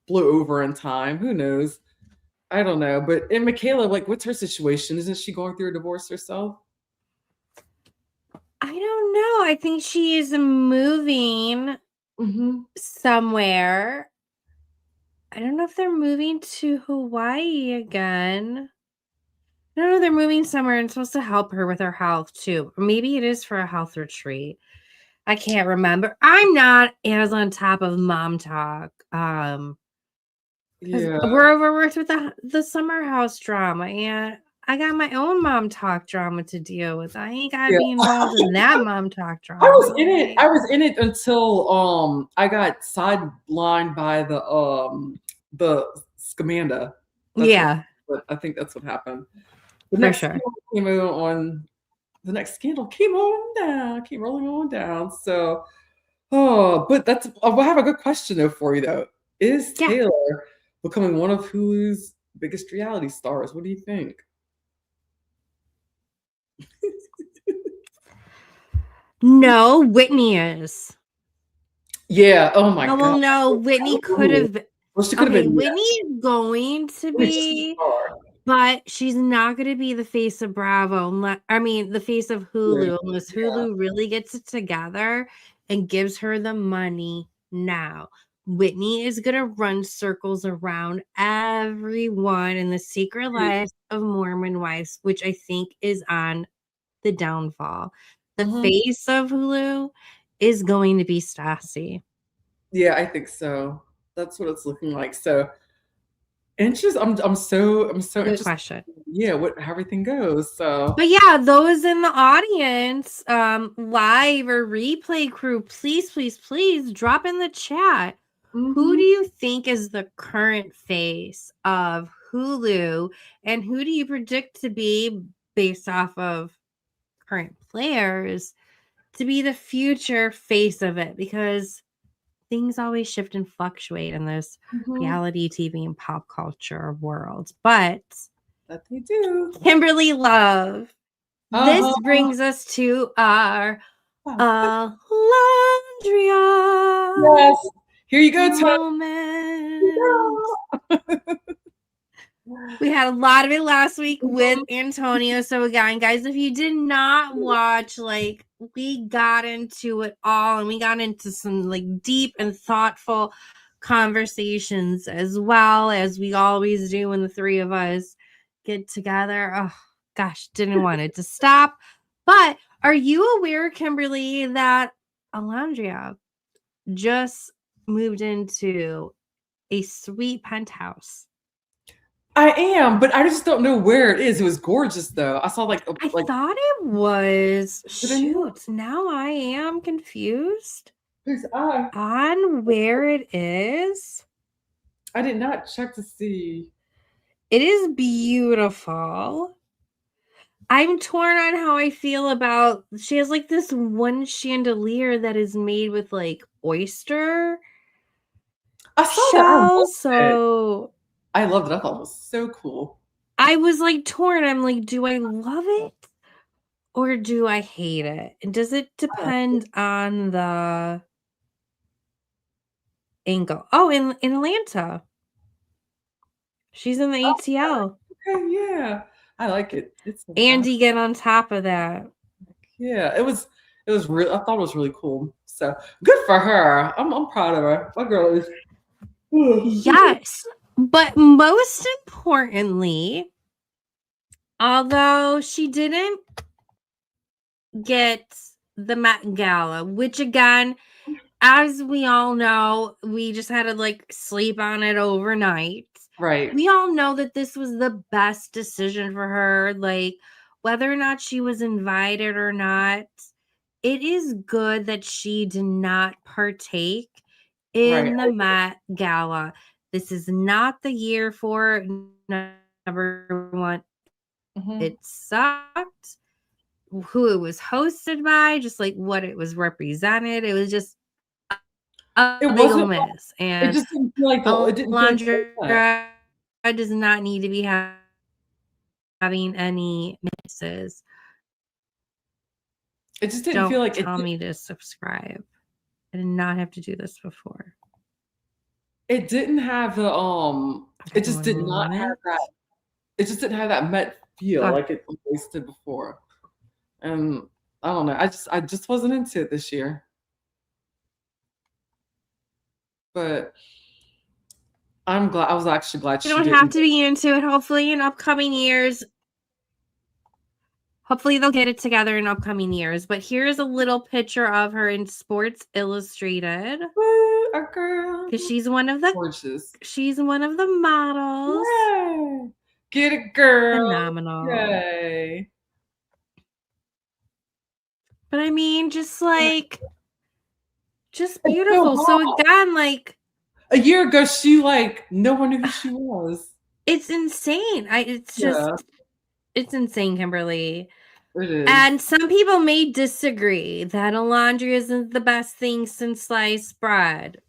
blow over in time. Who knows? I don't know. But in Mikayla, like, what's her situation? Isn't she going through a divorce herself? I don't know. I think she is moving somewhere. I don't know if they're moving to Hawaii again. I don't know. They're moving somewhere and supposed to help her with her health too. Or maybe it is for a health retreat. I can't remember. I'm not as on top of mom talk. We're overworked with the summer house drama, and I got my own mom talk drama to deal with. I ain't got to be involved in that mom talk drama. I was in it until I got sidelined by the Scamanda. I think that's what happened. For sure. The next scandal came rolling on down. So, but I have a good question though for you though. Is Taylor becoming one of Hulu's biggest reality stars? What do you think? No, Whitney is. Yeah. Oh my God. Well, no, Whitney could have. Well, she could have been. Whitney is going to be. But she's not going to be the face of Bravo. The face of Hulu, unless Hulu really gets it together and gives her the money now. Whitney is going to run circles around everyone in the Secret Lives of Mormon Wives, which I think is on the downfall. The face of Hulu is going to be Stassi. Yeah, I think so. That's what it's looking like. So interesting. I'm so Good interested. question. Yeah, what how everything goes. So But yeah, those in the audience, live or replay crew, please drop in the chat. Who do you think is the current face of Hulu, and who do you predict to be, based off of current players, to be the future face of it? Because things always shift and fluctuate in this reality TV and pop culture world. But that they do. Kimberly Love. This brings us to our Olandria. Yes. Here you go, moment. We had a lot of it last week with Antonio. So again, guys, if you did not watch, like, we got into it all, and we got into some like deep and thoughtful conversations, as well as we always do when the three of us get together. Oh gosh, didn't want it to stop. But are you aware, Kimberly, that Olandria just moved into a sweet penthouse? I am, but I just don't know where it is. It was gorgeous, though. I saw I thought it was. Shoot, now I am confused on where it is. I did not check to see. It is beautiful. I'm torn on how I feel about. She has like this one chandelier that is made with like oyster shells. So I loved it. I thought it was so cool. I was like torn. I'm like, do I love it or do I hate it? And does it depend on the angle? Oh, in Atlanta. She's in the ATL. Okay, yeah. I like it. It's Andy, get on top of that. Yeah, it was real. I thought it was really cool. So good for her. I'm proud of her. My girl is. Yes, but most importantly, although she didn't get the Met Gala, which again, as we all know, we just had to like sleep on it overnight. Right. We all know that this was the best decision for her. Like, whether or not she was invited or not, it is good that she did not partake in the Met Gala. This is not the year for it. Number one. It sucked. Who it was hosted by, just like what it was represented. It was just a big ol' miss. And it just didn't feel like Olandria does not need to be having any misses. It just didn't feel like tell me to subscribe. I did not have to do this before. It didn't have the it just did not have that. It just didn't have that Met feel like it always did before. And I don't know. I just wasn't into it this year. But I'm glad. I was actually glad you don't have to be into it. Hopefully in upcoming years. Hopefully they'll get it together in upcoming years. But here's a little picture of her in Sports Illustrated. A girl. Because she's one of the gorgeous. She's one of the models. Yay. Get it, girl. Phenomenal. Yay. But I mean, just beautiful. So again, like a year ago, she no one knew who she was. It's insane. It's insane, Kimberly. It is. And some people may disagree that Olandria isn't the best thing since sliced bread.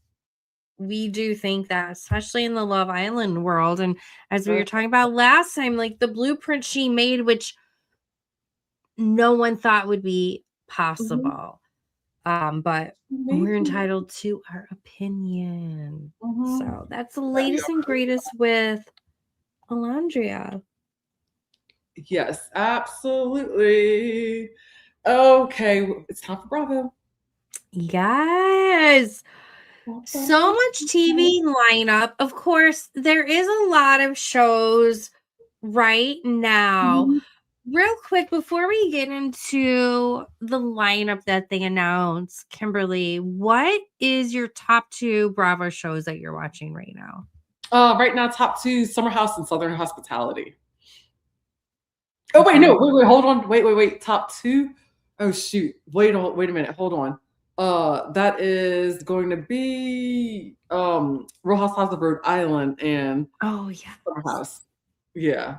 We do think that, especially in the Love Island world. And as we were talking about last time, like the blueprint she made, which no one thought would be possible. But we're entitled to our opinion. So that's the latest and greatest with Olandria. Yes, absolutely. Okay, it's time for Bravo. Yes. So much TV lineup. Of course, there is a lot of shows right now. Mhm. Real quick, before we get into the lineup that they announced, Kimberly, what is your top 2 Bravo shows that you're watching right now? Right now, top 2: Summer House and Southern Hospitality. Oh wait, no, wait, hold on, wait. Top 2. Oh shoot, wait a minute, hold on. That is going to be Real Housewives of Rhode Island and Oh yeah. Summer House. Yeah.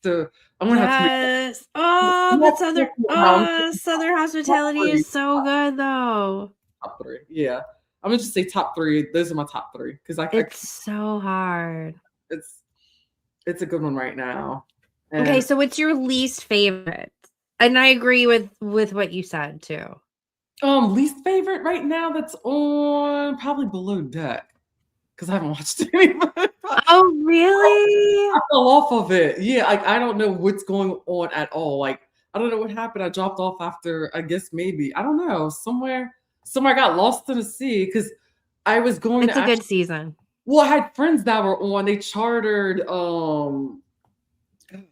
So I'm gonna have to make Yes. Oh, I'm but gonna have to make round Southern top Hospitality 3. is so good though. Top 3. Yeah. I'm gonna just say top 3. Those are my top 3 because It's so hard. it's a good one right now. Okay, And so what's your least favorite? And I agree with what you said too. least favorite right now that's on probably Below Deck because I haven't watched any. Oh, really? I fell off of it. Yeah, I don't know what's going on at all. Like I don't know what happened. I dropped off after I guess maybe I don't know somewhere I got lost in the sea because I was going It's to a good actually. season. Well, I had friends that were on. They chartered.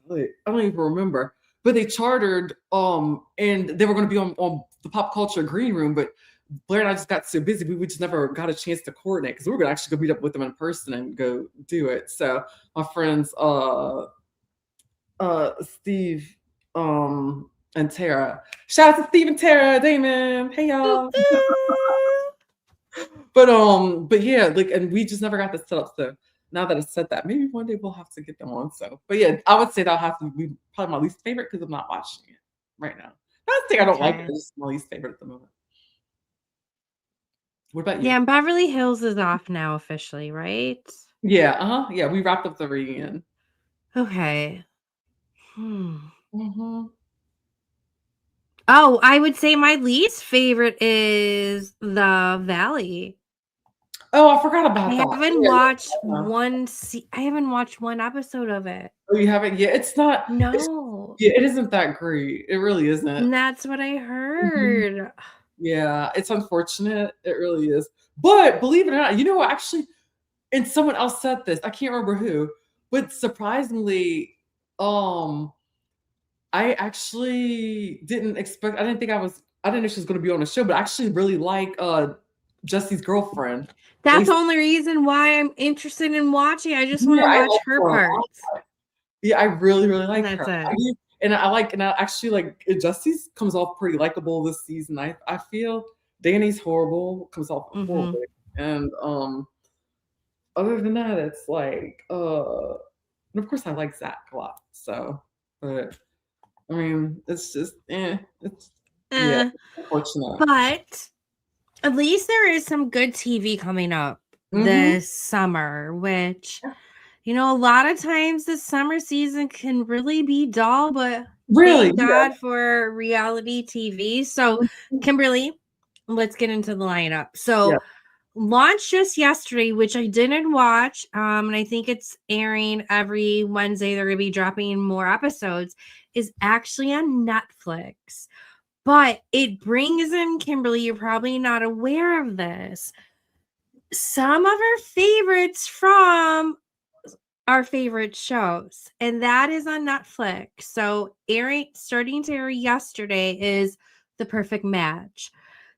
Wait, I don't even remember, but they chartered. And they were going to be on the Pop Culture Green Room, but Blair and I just got so busy, we just never got a chance to coordinate because we were gonna actually go meet up with them in person and go do it. So my friends, Steve, and Tara. Shout out to Steve and Tara, Damon. Hey y'all. But yeah, like, and we just never got this set up. So now that it's said that, maybe one day we'll have to get them on. So, but yeah, I would say that'll have to be probably my least favorite because I'm not watching it right now. Not to say I don't like it, Okay. it's just my least favorite at the moment. What about you? Yeah, and Beverly Hills is off now officially, right? Yeah, yeah, we wrapped up the reunion. Okay. Mhm. Oh, I would say my least favorite is The Valley. Oh, I forgot about I that. haven't Yeah, watched yeah. I haven't watched one episode of it. Oh, you haven't? Yeah, it's not. No. Yeah, it isn't that great. It really isn't. And that's what I Mhm. heard. Yeah, it's unfortunate. It really is. But believe it or not, you know what? Actually, and someone else said this. I can't remember who, but surprisingly, I actually didn't expect. I didn't think I was. I didn't know she was going to be on the show, but I actually really like Jesse's girlfriend. That's Lacey. the only reason why I'm interested in watching. I just want Yeah, to I watch like her her a lot. parts. Yeah, I really like That's her. it. And I actually like Jesse's comes off pretty likable this season. I feel Danny's horrible, comes off horrible. And other than that, it's like and of course I like Zach a lot. So but I mean it's just it's yeah, unfortunate. But at least there is some good TV coming up this summer, which a lot of times the summer season can really be dull, but Really, thank God for reality TV. So, Kimberly, let's get into the lineup. So, launched just yesterday, which I didn't watch, and I think it's airing every Wednesday. They're going to be dropping more episodes. Is actually on Netflix, but it brings in, Kimberly, you're probably not aware of this, some of our favorites from our favorite shows, and that is on Netflix. So starting to air yesterday is The Perfect Match.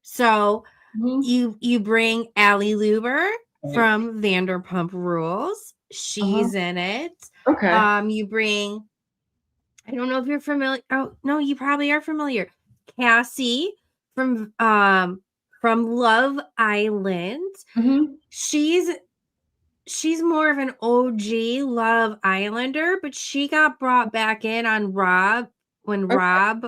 So you bring Allie Luber from Vanderpump Rules. She's in it. Okay. You bring, I don't know if you're familiar. Oh no, you probably are familiar. Cassie from Love Island. She's more of an OG Love Islander, but she got brought back in on Rob when Rob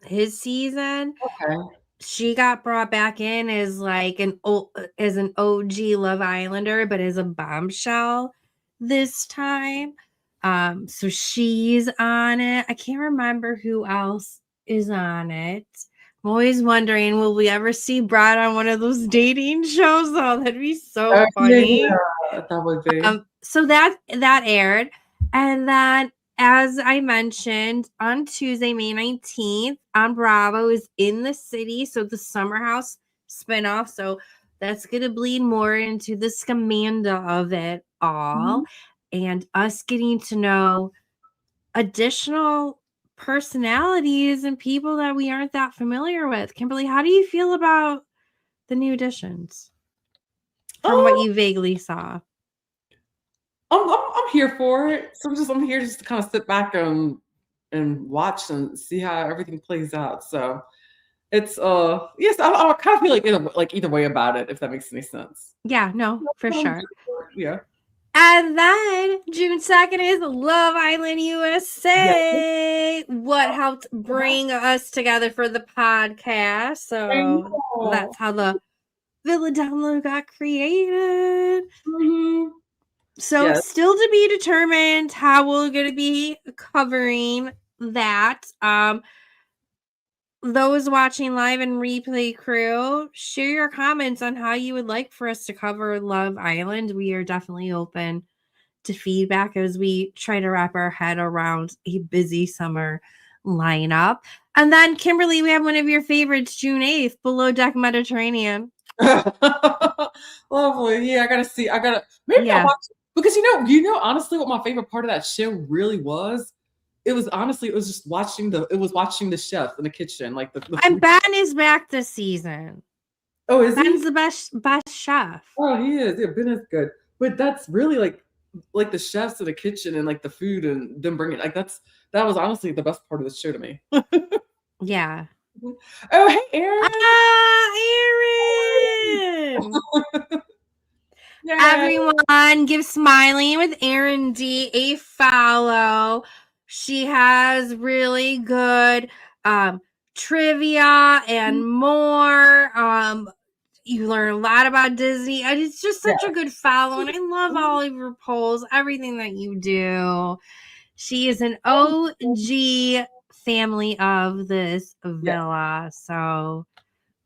his season. Okay. She got brought back in as like an OG Love Islander, but as a bombshell this time. So she's on it. I can't remember who else is on it. I'm always wondering, will we ever see Brad on one of those dating shows? Oh, that'd be so funny. Yeah, that would be. So that aired, and then as I mentioned, on Tuesday, May 19th, on Bravo is In the City. So the Summer House spinoff. So that's going to bleed more into the scamanda of it all. And us getting to know additional personalities and people that we aren't that familiar with. Kimberly, how do you feel about the new additions from what you vaguely saw? I'm here for it. So I'm here just to kind of sit back and watch and see how everything plays out. So it's yes, I kind of feel like either way about it, if that makes any sense. Yeah, no, for sure. Yeah. And then June 2nd is Love Island USA. What helped bring us together for the podcast. So that's how the Villa Download got created. So still to be determined how we're going to be covering that. Those watching live and replay crew, share your comments on how you would like for us to cover Love Island. We are definitely open to feedback as we try to wrap our head around a busy summer lineup. And then, Kimberly, we have one of your favorites, June 8th, Below Deck Mediterranean. Lovely. Yeah, I gotta maybe I'll watch it. Because you know, honestly, what my favorite part of that show really was? It was just watching the chef in the kitchen, like the and Ben is back this season. Oh, is Ben's he? the best chef. Oh, he is. Yeah, Ben is good. But that's really like the chefs in the kitchen and like the food and them bringing that was honestly the best part of the show to me. Yeah. Oh, hey, Aaron. Aaron. Everyone, give Smiling with Aaron D a follow. She has really good trivia and more. You learn a lot about Disney. And it's just such a good follow. And I love all of your polls, everything that you do. She is an OG family of this villa. So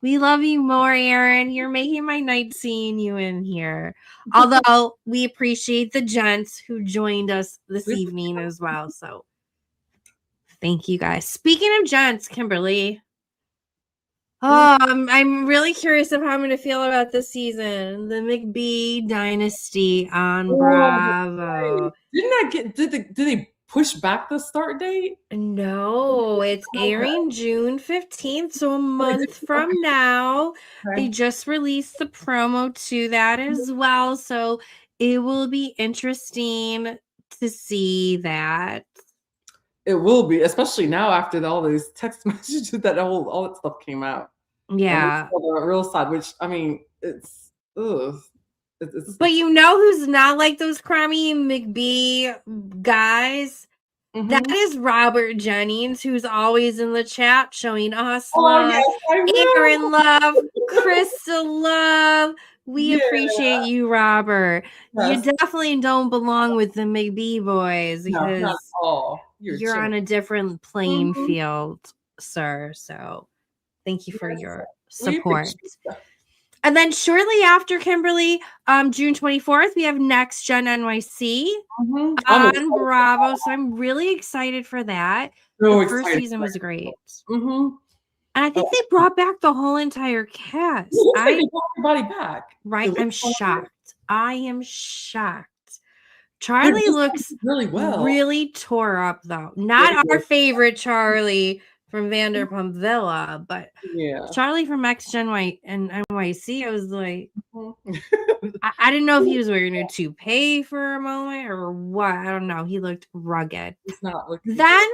we love you more, Aaron. You're making my night seeing you in here. Although we appreciate the gents who joined us this evening as well. So thank you guys. Speaking of gents, Kimberly, I'm really curious of how I'm going to feel about this season. The McBee Dynasty on Bravo. Did they push back the start date? No, it's airing June 15th, so a month from now. Okay. They just released the promo to that as well, so it will be interesting to see that. It will be, especially now after all those text messages that all that stuff came out. Yeah. The real side, which I mean, it's But you know who's not like those crummy McBee guys? That is Robert Jennings, who's always in the chat showing us love. Aaron love, Crystal love. We appreciate you, Robert. Yes. You definitely don't belong with the McBee boys because not at all. You're on a different playing field, sir. So thank you for your support. And then shortly after, Kimberly, June 24th, we have Next Gen NYC on Bravo. So I'm really excited for that. The first season was great. And I think they brought back the whole entire cast. They brought everybody back. Right? I'm shocked. I am shocked. Charlie looks really well. Really tore up, though. Not our favorite Charlie from Vanderpump Villa, but Charlie from Next Gen and NYC, I was like, I didn't know if he was wearing a toupee for a moment or what. I don't know. He looked rugged. Then,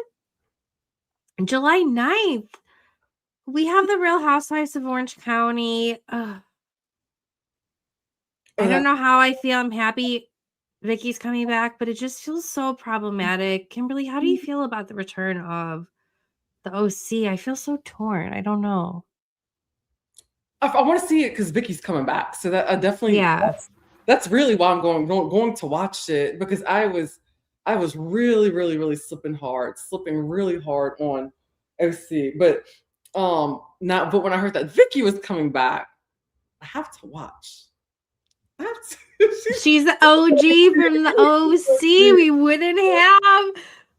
July 9th, we have the Real Housewives of Orange County. I don't know how I feel. I'm happy Vicky's coming back, but it just feels so problematic. Kimberly, how do you feel about the return of the OC? I feel so torn. I don't know. I want to see it because Vicky's coming back. So that I definitely that's really why I'm going to watch it, because I was really slipping really hard on OC. But but when I heard that Vicky was coming back, I have to watch. She's the OG from the OC. We wouldn't have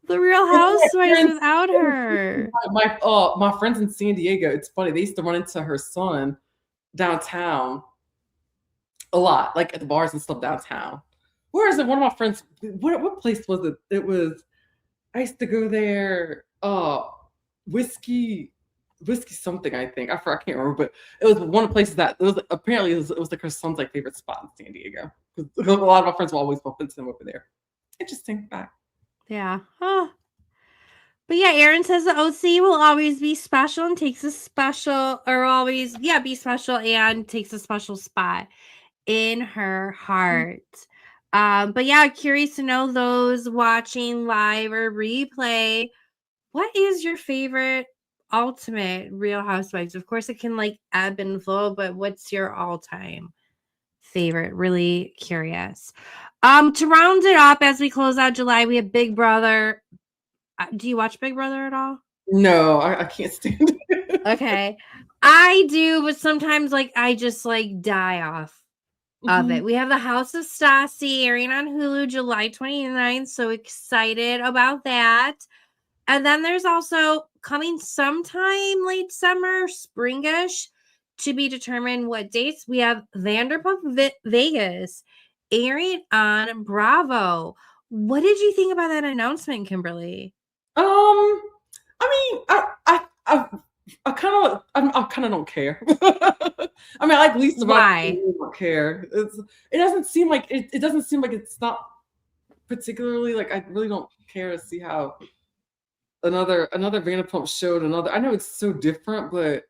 The Real Housewives without her. My friends in San Diego, it's funny, they used to run into her son downtown a lot, like at the bars and stuff downtown. Where is it? One of my friends, what place was it? It was, I used to go there, whiskey something, I think. I can't remember, but it was one of the places that it was apparently it was like her son's like favorite spot in San Diego. A lot of my friends will always bump into him over there. Interesting fact. Yeah. Huh. But yeah, Aaron says the OC will always be special and takes a special, or always, be special and takes a special spot in her heart. But yeah, curious to know, those watching live or replay, what is your favorite ultimate Real Housewives? Of course, it can like ebb and flow, but what's your all-time favorite? Really curious. To round it up as we close out July, we have Big Brother. Do you watch Big Brother at all? No, I can't stand it. Okay. I do, but sometimes like I just like die off of it. We have the House of Stassi airing on Hulu July 29th. So excited about that. And then there's also coming sometime late summer, springish, to be determined what dates. We have Vanderpump Vegas airing on Bravo. What did you think about that announcement, Kimberly? I kind of don't care. I mean, I like Lisa. Why? I really don't care. It doesn't seem like it doesn't seem like it's not particularly like I really don't care to see how another Vanderpump showed another. I know it's so different, but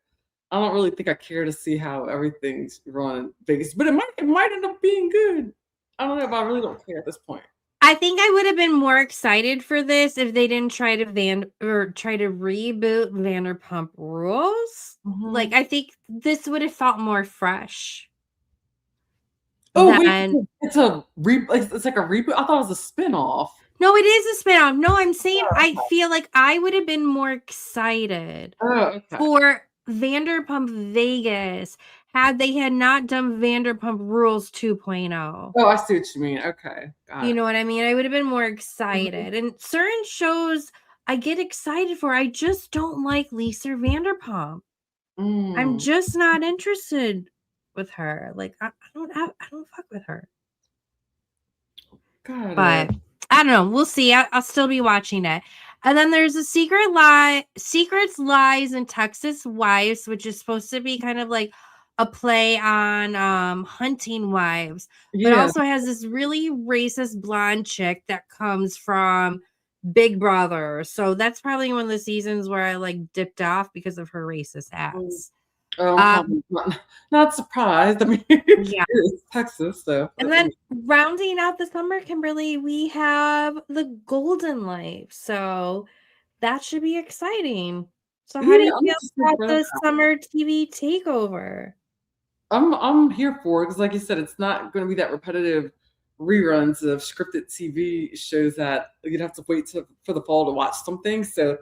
I don't really think I care to see how everything's run in Vegas. But it might end up being good. I don't know, but I really don't care at this point. I think I would have been more excited for this if they didn't try to reboot Vanderpump Rules. Like, I think this would have felt more fresh. Oh, wait, it's like a reboot. I thought it was a spinoff. No, it is a spinoff. No, I'm saying I feel like I would have been more excited for Vanderpump Vegas had they had not done Vanderpump Rules 2.0. Oh, I see what you mean. Okay. You know what I mean? I would have been more excited. And certain shows I get excited for. I just don't like Lisa Vanderpump. I'm just not interested with her. Like I don't fuck with her. God. But I don't know. We'll see. I'll still be watching it. And then there's a Secrets, Lies, and Texas Wives, which is supposed to be kind of like a play on Hunting Wives, but also has this really racist blonde chick that comes from Big Brother. So that's probably one of the seasons where I like dipped off because of her racist ass. Not surprised. I mean, it's Texas, so. And then rounding out the summer, Kimberly, we have the Golden Life. So that should be exciting. So how do you feel about the summer TV takeover? I'm here for it because, like you said, it's not going to be that repetitive reruns of scripted TV shows that you'd have to wait for the fall to watch something. So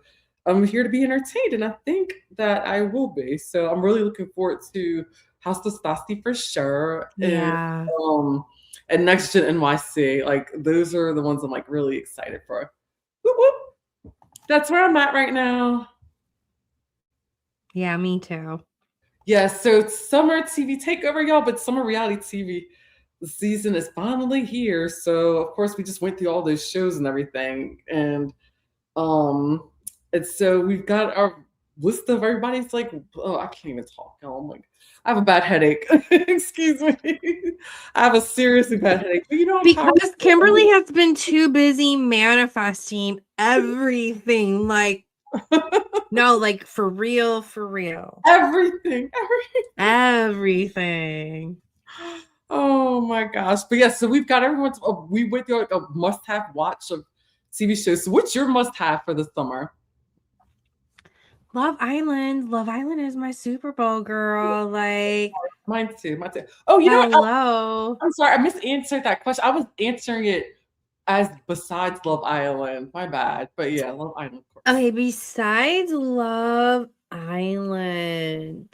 I'm here to be entertained, and I think that I will be. So I'm really looking forward to House of Stassi for sure. Yeah. And Next Gen NYC. Like those are the ones I'm like really excited for. Whoop, whoop. That's where I'm at right now. Yeah, me too. Yeah, so it's summer TV takeover, y'all, but summer reality TV, the season is finally here. So of course we just went through all those shows and everything. And so we've got our list of everybody's like, oh, I can't even talk. Y'all. I'm like, I have a bad headache. Excuse me. I have a seriously bad headache. But because Kimberly has been too busy manifesting everything. Like, no, like for real. Everything. Oh my gosh. But yeah, so we've got everyone's, we went through like a must-have watch of TV shows. So what's your must-have for the summer? Love Island. Love Island is my Super Bowl girl. Like mine too. Oh, you know what? Hello. I'm sorry, I misanswered that question. I was answering it as besides Love Island. My bad. But yeah, Love Island. Of course. Okay, besides Love Island.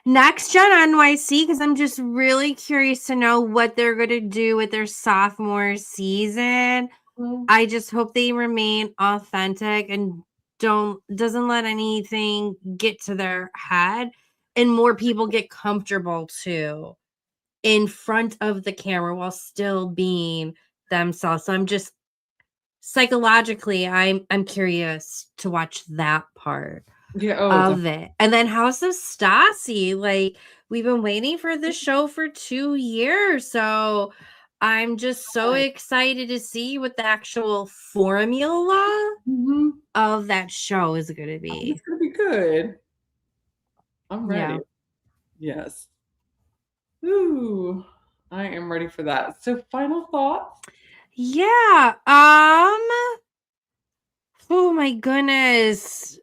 Next Gen NYC, because I'm just really curious to know what they're going to do with their sophomore season. I just hope they remain authentic and doesn't let anything get to their head, and more people get comfortable too in front of the camera while still being themselves. So I'm just psychologically, I'm curious to watch that part of it. And then House of Stassi, like we've been waiting for this show for 2 years, so I'm just so excited to see what the actual formula of that show is going to be. It's going to be good. I'm ready. Yeah. Yes. Ooh, I am ready for that. So, final thoughts? Yeah. Oh my goodness.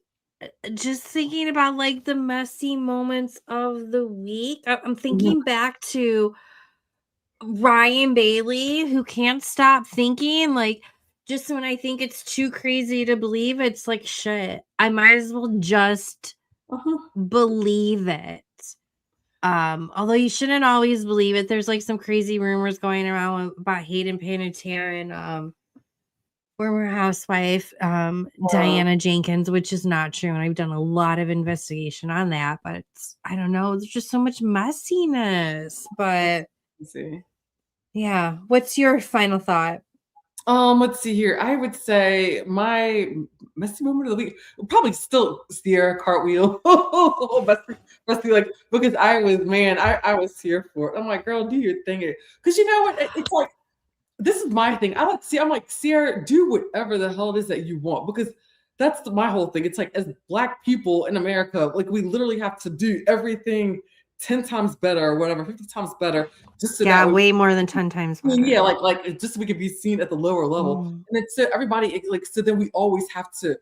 Just thinking about like the messy moments of the week. I'm thinking back to Ryan Bailey, who can't stop thinking. Like, just when I think it's too crazy to believe, it's like shit. I might as well just believe it. Although you shouldn't always believe it. There's like some crazy rumors going around about Hayden Panettiere and former housewife Diana Jenkins, which is not true. And I've done a lot of investigation on that, but I don't know. There's just so much messiness. But let's see. Yeah. What's your final thought? Let's see here. I would say my messy moment of the week probably still Ciara cartwheel. messy, like because I was here for it. I'm like, girl, do your thing. Because you know what? It's like this is my thing. I'm like, Ciara, do whatever the hell it is that you want, because that's my whole thing. It's like, as Black people in America, like we literally have to do everything 10 times better or whatever, 50 times better, just so that way more than 10 times better. Yeah, like just so we can be seen at the lower level. And then so everybody, like, so then we always have to,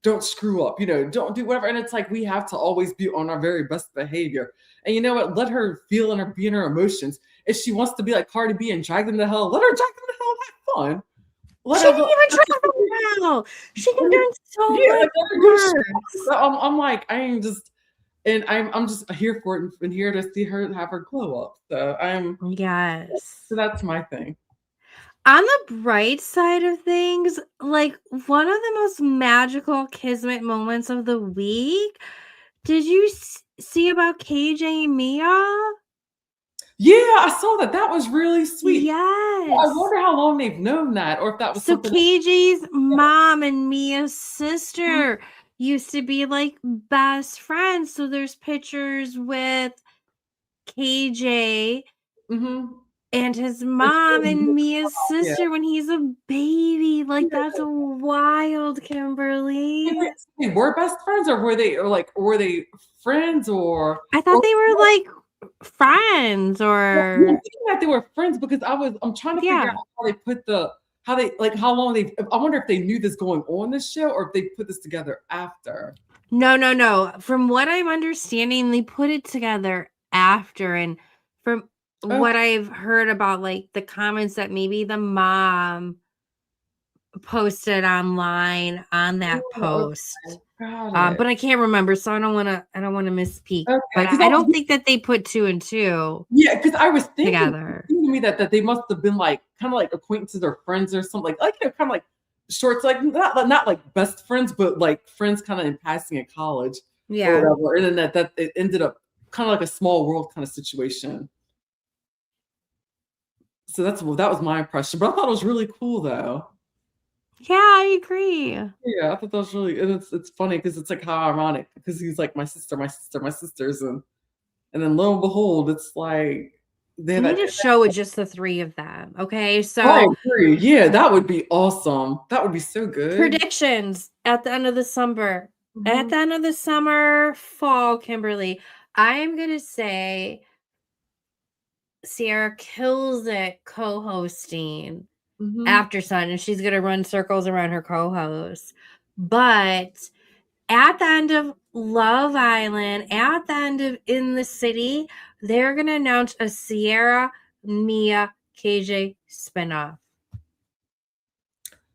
don't screw up, don't do whatever. And it's like, we have to always be on our very best behavior. And you know what? Let her feel and be in her emotions. If she wants to be like Cardi B and drag them to hell, let her drag them to hell. Have fun. She can even drag them to hell. She can do so much. I'm like, I'm just here for it and here to see her have her glow up. So so that's my thing. On the bright side of things, like one of the most magical kismet moments of the week, did you see about KJ and Mia? Yeah, I saw that. That was really sweet. Yes. I wonder how long they've known that, or if that was so KJ's mom and Mia's sister used to be like best friends. So there's pictures with KJ and his mom and Mia's sister when he's a baby. Like that's wild, Kimberly. They were best friends, or were they friends, or I thought they were like friends, or I'm thinking that they were friends, because I'm trying to figure out how they put how long I wonder if they knew this going on this show, or if they put this together after. No. From what I'm understanding, they put it together after, and from what I've heard about like the comments that maybe the mom posted online on that post. But I can't remember, so I don't want to misspeak. But I don't think that they put 2 and 2. Yeah, because I was thinking together. To me that they must have been like kind of like acquaintances or friends or something, like kind of like shorts, like not like best friends, but like friends kind of in passing at college. Yeah. Or whatever. And then that it ended up kind of like a small world kind of situation. So that was my impression. But I thought it was really cool though. Yeah, I agree. Yeah, I thought that was really, and it's funny because it's like how ironic, because he's like my sisters, and then lo and behold, it's like they need a show with just the 3 of them. Okay, so I agree. Yeah, that would be awesome. That would be so good. Predictions at the end of the summer. At the end of the summer, fall, Kimberly. I'm gonna say Ciara kills it co-hosting After Sun, and she's gonna run circles around her co-host. But at the end of Love Island, at the end of In the City, they're gonna announce a Ciara, Mia, KJ spinoff.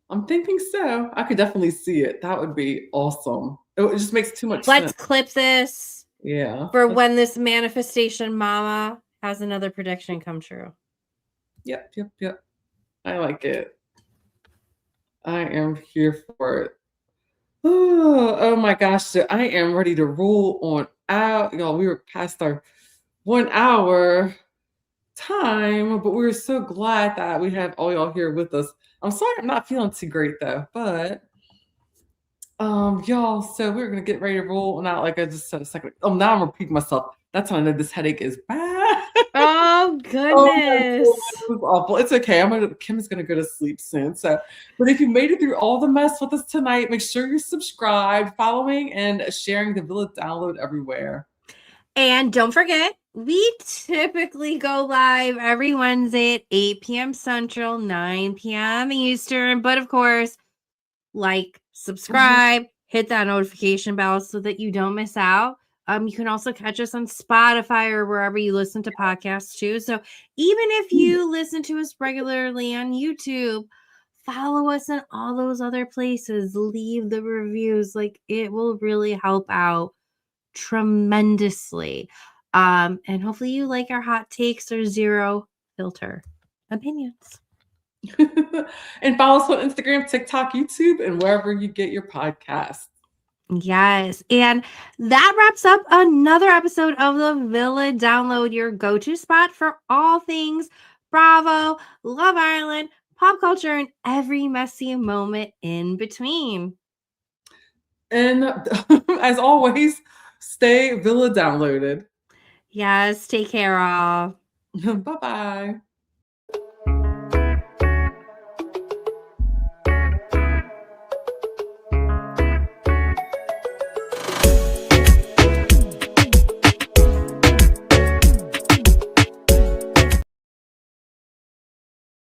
I'm thinking so. I could definitely see it. That would be awesome. It just makes too much Let's sense. clip this. Yeah. For when this manifestation mama has another prediction come true. Yep. I like it. I am here for it. Oh my gosh. So I am ready to roll on out. Y'all, we were past our 1 hour time, but we're so glad that we have all y'all here with us. I'm sorry I'm not feeling too great though, but y'all, so we're gonna get ready to roll on out like I just said a second. Oh, now I'm repeating myself. That's when I know this headache is bad. Oh goodness. Oh, it was awful. It's okay. Kim is gonna go to sleep soon. So, but if you made it through all the mess with us tonight, make sure you're subscribed, following, and sharing the Villa download everywhere. And don't forget, we typically go live every Wednesday at 8 p.m. Central, 9 p.m. Eastern. But of course, like, subscribe, hit that notification bell so that you don't miss out. You can also catch us on Spotify or wherever you listen to podcasts too. So even if you listen to us regularly on YouTube, follow us in all those other places. Leave the reviews. Like, it will really help out tremendously. And hopefully you like our hot takes or zero filter opinions. And follow us on Instagram, TikTok, YouTube, and wherever you get your podcasts. Yes. And that wraps up another episode of the Villa Download, your go-to spot for all things Bravo, Love Island, pop culture, and every messy moment in between. And as always, stay Villa downloaded. Yes. Take care, all. Bye-bye.